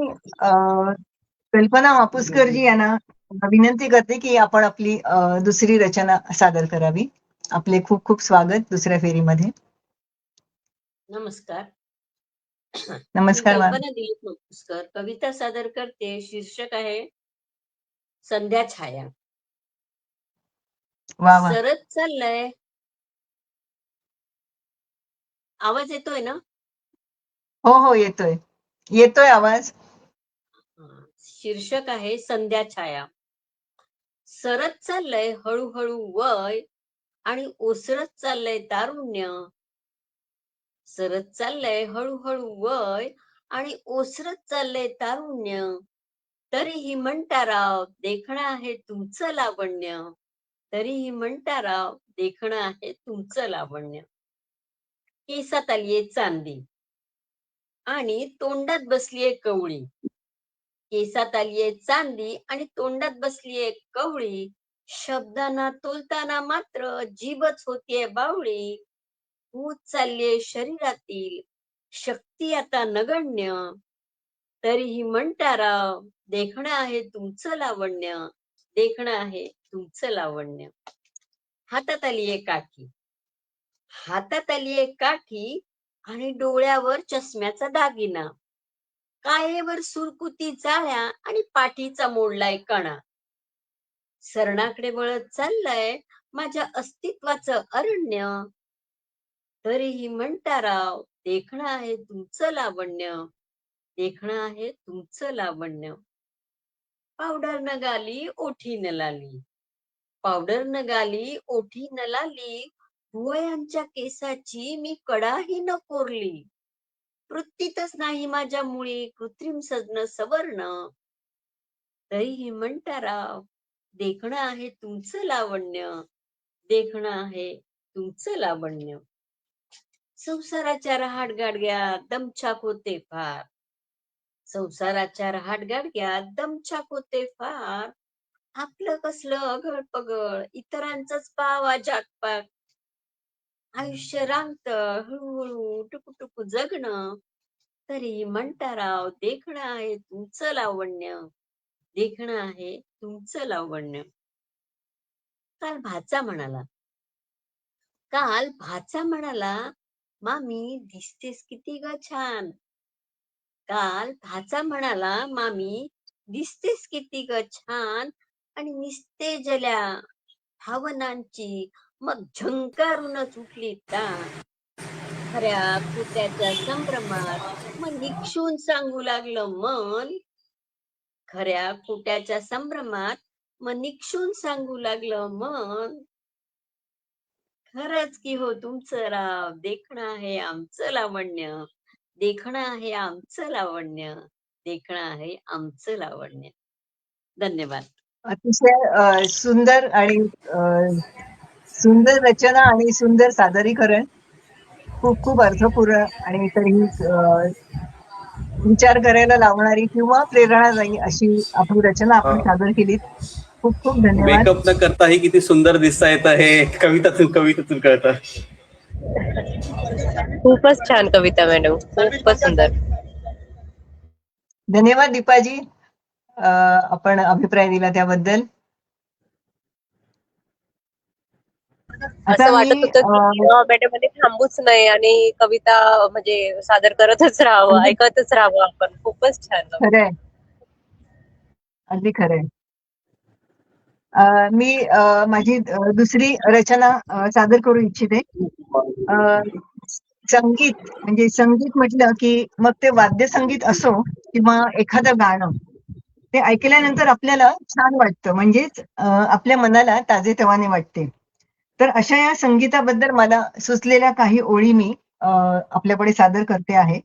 कल्पना मापुसकरजी यांना विनंती करते की आपण आपली दुसरी रचना सादर करावी. आपले खूप खूप स्वागत दुसऱ्या फेरीमध्ये.
नमस्कार. मी
नमस्कार मॅम.
कल्पना दिलीप मकुसकर कविता सादर करते. शीर्षक आहे संध्या छाया.
वा वा.
सरत चाललंय. आवाज येतोय ना?
हो हो, येतोय येतोय आवाज.
शीर्षक आहे संध्या छाया. सरत चाललंय हळूहळू वय आणि ओसरत चाललंय तारुण्य. सरत चाललंय हळूहळू वय आणि ओसरत चाललंय तारुण्य. तरीही म्हणता राव देखणं आहे तुमचं लावण्य. तरीही म्हणता राव देखणं आहे तुमचं लावण्य. केसात आलीये चांदी आणि तोंडात बसलीये कवळी. केसात आलीये चांदी आणि तोंडात बसलीये कवळी. शब्दांना तोलताना मात्र जीभच होतीये बावळी. होत चाललीये शरीरातील शक्ती आता नगण्य. तरीही म्हणता राव देखणं आहे तुमचं लावण्य. देखणं आहे तुमचं लावण्य. हातात आलीये काठी. हातात आलीये काठी आणि डोळ्यावर चष्म्याचा दागिना. कायेवर सुरकुती जाळ्या आणि पाठीचा मोडलाय कणा. सरणाकडे वळत चाललंय माझ्या अस्तित्वाचं अरण्य. तरीही म्हणता राव देखणं आहे तुमचं लावण्य. देखणं आहे तुमचं लावण्य. पावडर न गाली ओठी न लाली. पावडर न गाली ओठी न लाली. भुवयांच्या केसाची मी कडाही न कोरली. वृत्तीतच नाही माझ्या मुळी कृत्रिम सजणं सवर्ण. तरीही म्हणता राव देखणं आहे तुमचं लावण्य. देखणं आहे तुमचं लावण्य. संसाराच्या रहाट गाडग्यात दमछाक होते फार. संसाराच्या रहाट गाडग्यात दमछाक होते फार. आपलं कसलं अघड पगड इतरांचंच पावा जागपाक. आयुष्य रांगत हळूहळू टुकू जगणं. तरी म्हणता राव देखणं आहे तुमचं लावण्य. देखणं आहे तुमचं लावण्य. काल भाचा म्हणाला. काल भाचा म्हणाला मामी दिसतेस किती ग छान. काल भाचा म्हणाला मामी दिसतेस किती ग छान. आणि निस्तेजल्या भावनांची मग झंकारूनच उठली तान. खऱ्या खोट्याच्या संभ्रमात मग निक्षून सांगू लागलं मन. खऱ्या खोट्याच्या संभ्रमात मग निक्षून सांगू लागलं मन. खरंच की हो तुमचं राव देखणं आहे आमचं लावण्य. देखणं आहे आमचं लावण्य. देखणं आहे आमचं लावण्य. धन्यवाद.
अतिशय सुंदर आणि सुंदर रचना आणि सुंदर सादरीकरण. खूप खूप अर्थपूर्ण आणि तरीही विचार करायला लावणारी किंवा प्रेरणादायी अशी आपली रचना आपण सादर केलीत. खूप खूप धन्यवाद.
मेकअप न करताही किती सुंदर दिसता येतं हे कवितेतून कळतं.
खूपच छान कविता मॅडम. खूपच सुंदर.
धन्यवाद दीपाजी, आपण अभिप्राय दिला त्याबद्दल.
असं वाटत होतं की मॅडम मध्ये थांबूच नाही आणि कविता म्हणजे सादर करतच राहावं, ऐकतच राहावं आपण. खूपच छान.
खरंय, अगदी खरंय. मी माझी दुसरी रचना सादर करू इच्छिते. संगीत म्हणजे संगीत म्हटलं की मग ते वाद्यसंगीत असो किंवा एखादं गाणं, ते ऐकल्यानंतर आपल्याला छान वाटतं. म्हणजेच आपल्या मनाला ताजेतवाने वाटते. तर अशा या संगीताबद्दल मला सुचलेल्या काही ओळी मी आपल्यापुढे सादर करते आहे.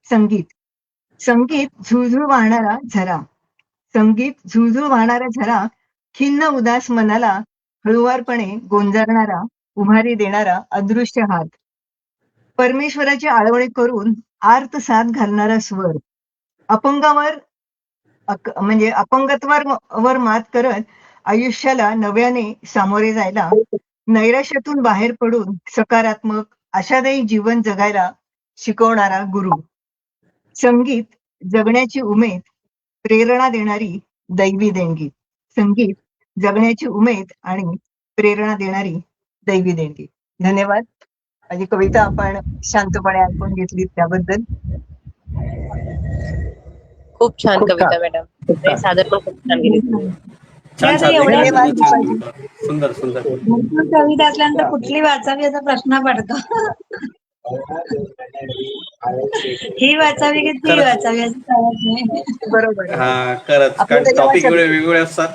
संगीत. संगीत झुळझुळ वाहणारा झरा. संगीत झुळझुळ वाहणारा झरा. खिन्न उदास मनाला हळुवारपणे गोंजारणारा, उभारी देणारा अदृश्य हात. परमेश्वराची आळवणी करून आर्त साथ घालणारा स्वर. अपंगावर म्हणजे अपंगत्वावर मात करत आयुष्याला नव्याने सामोरे जायला, नैराश्यातून बाहेर पडून सकारात्मक आशादायी जीवन जगायला शिकवणारा गुरु. संगीत जगण्याची उमेद, प्रेरणा देणारी दैवी देणगी. संगीत जगण्याची उमेद आणि प्रेरणा देणारी दैवी देणगी. धन्यवाद. माझी कविता आपण शांतपणे ऐकून घेतली त्याबद्दल.
खूप छान
खूप
कविता
छान.
मॅडम.
खूप छान.
सादर पण खूप छान केली तुम्ही.
छान
आता
सादरीकरण
एवढ्या
झालं.
धन्यवाद,
छान. सुंदर सुंदर.
भरपूर कविता असल्यानंतर कुठली वाचावी याचा प्रश्न पडतो. ही वाचावी की ती
खरंच.
वाचावी असं कळत नाही.
बरोबर आहे.
हा खरंच, कारण
आपल्याला जेव्हा
टॉपिक
शक्य
वेगवेगळे असतात.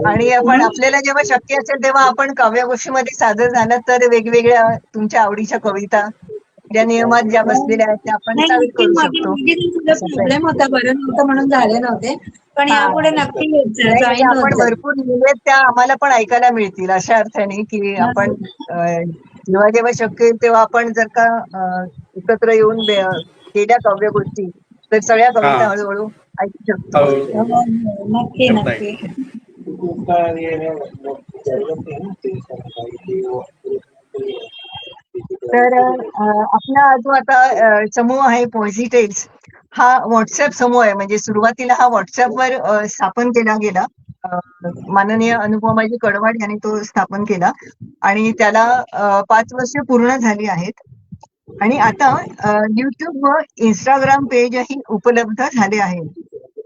आणि आपण आपल्याला जेव्हा शक्य असेल तेव्हा आपण काव्यगोष्ठीमध्ये सादर झालं तर वेगवेगळ्या तुमच्या आवडीच्या कविता ज्या नियमात ज्या बसलेल्या आहेत त्या आपण
नाही
सादर
नक्की
करू
मध्ये
शकतो.
मध्ये तुझा
असा प्रयत्न.
प्रॉब्लेम होता, बरं नव्हतं म्हणून झाले नव्हते, पण
हा.
यापुढे नक्की येत जा,
नाही म्हणजे
जॉईन होत
आपण
जा.
भरपूर लिहिलेत त्या आम्हाला पण ऐकायला मिळतील अशा अर्थाने की आपण जेव्हा जेव्हा शक्य येईल तेव्हा आपण जर का एकत्र येऊन केल्या काव्यगोष्टी तर सगळ्या
हा.
कविता हळूहळू ऐकू शकतो.
हो.
हो, हो, नक्की
करता
नक्की.
तर आपला जो आता समूह आहे पोएसी टेल्स हा व्हॉट्सअप समूह आहे. म्हणजे सुरुवातीला हा व्हॉट्सअपवर स्थापन केला गेला. माननीय अनुपमाजी कडवाड यांनी तो स्थापन केला आणि त्याला 5 वर्ष पूर्ण झाली आहेत. आणि आता YouTube व Instagram पेजही उपलब्ध झाले आहे.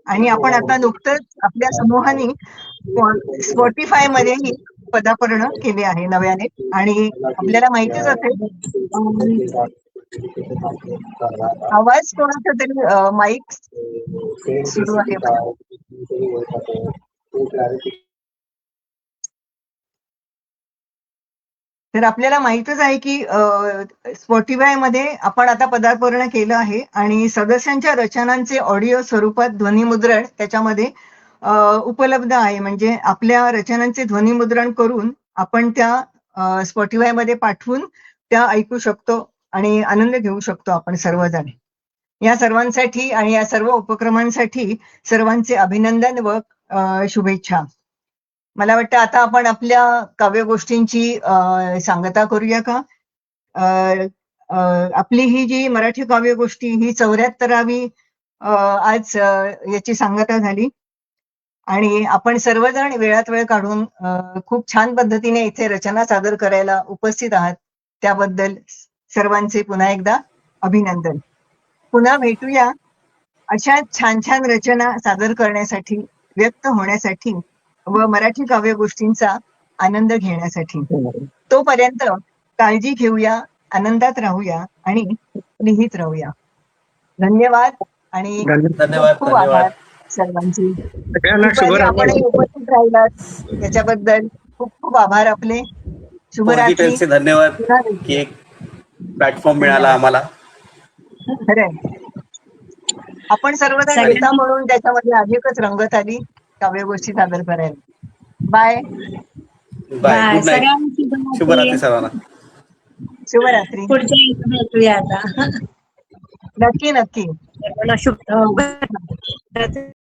आणि आपण आता नुकतंच आपल्या समूहाने Spotify मध्येही पदार्पण केले आहे नव्याने. आणि आपल्याला माहितीच असेल आवाज कोणाचा तरी माईक सुरू आहे बघा. तर आपल्याला माहितच आहे की Spotify मध्ये आपण आता पदार्पण केलं आहे आणि सदस्यांच्या रचनांचे ऑडिओ स्वरूपात ध्वनिमुद्रण त्याच्यामध्ये उपलब्ध आहे. म्हणजे आपल्या रचनांचे ध्वनिमुद्रण करून आपण त्या Spotify मध्ये पाठवून त्या ऐकू शकतो आणि आनंद घेऊ शकतो आपण सर्वजण. या सर्वांसाठी आणि या सर्व उपक्रमांसाठी सर्वांचे अभिनंदन व शुभेच्छा. मला वाटतं आता आपण आपल्या काव्यगोष्ठींची सांगता करूया का? आपली ही जी मराठी काव्यगोष्ठी ही 74वी आज याची सांगता झाली आणि आपण सर्वजण वेळात वेळ काढून खूप छान पद्धतीने इथे रचना सादर करायला उपस्थित आहात. त्याबद्दल सर्वांचे पुन्हा एकदा अभिनंदन. पुन्हा भेटूया अशा छान छान रचना सादर करण्यासाठी, व्यक्त होण्यासाठी व मराठी काव्यगोष्ठींचा आनंद घेण्यासाठी. तोपर्यंत काळजी घेऊया, आनंदात राहूया आणि लिहित राहूया. धन्यवाद आणि
धन्यवाद.
खूप खूप आभार सर्वांचे.
सगळ्यांना
दीपाली आपण
शुभरात्री.
उपस्थित राहिलात याच्याबद्दल खूप खूप आभार आपले. शुभरात्री.
पोएसी धन्यवाद
पुन्हा
की
भेटूया.
एक प्लॅटफॉर्म मिळाला
धन्यवाद.
आम्हाला.
खरंय आपण सर्वजण
सगळ्यांनी-
नेता म्हणून त्याच्यामध्ये अधिकच रंगत आली काव्यगोष्ठी सादर करायला. बाय.
बाय. Good night.
सगळ्यांना
शुभरात्री सर्वांना.
शुभरात्री.
पुढच्या वेळी भेटूया आता.
नक्की नक्की.
सर्वांना शुभ
हो.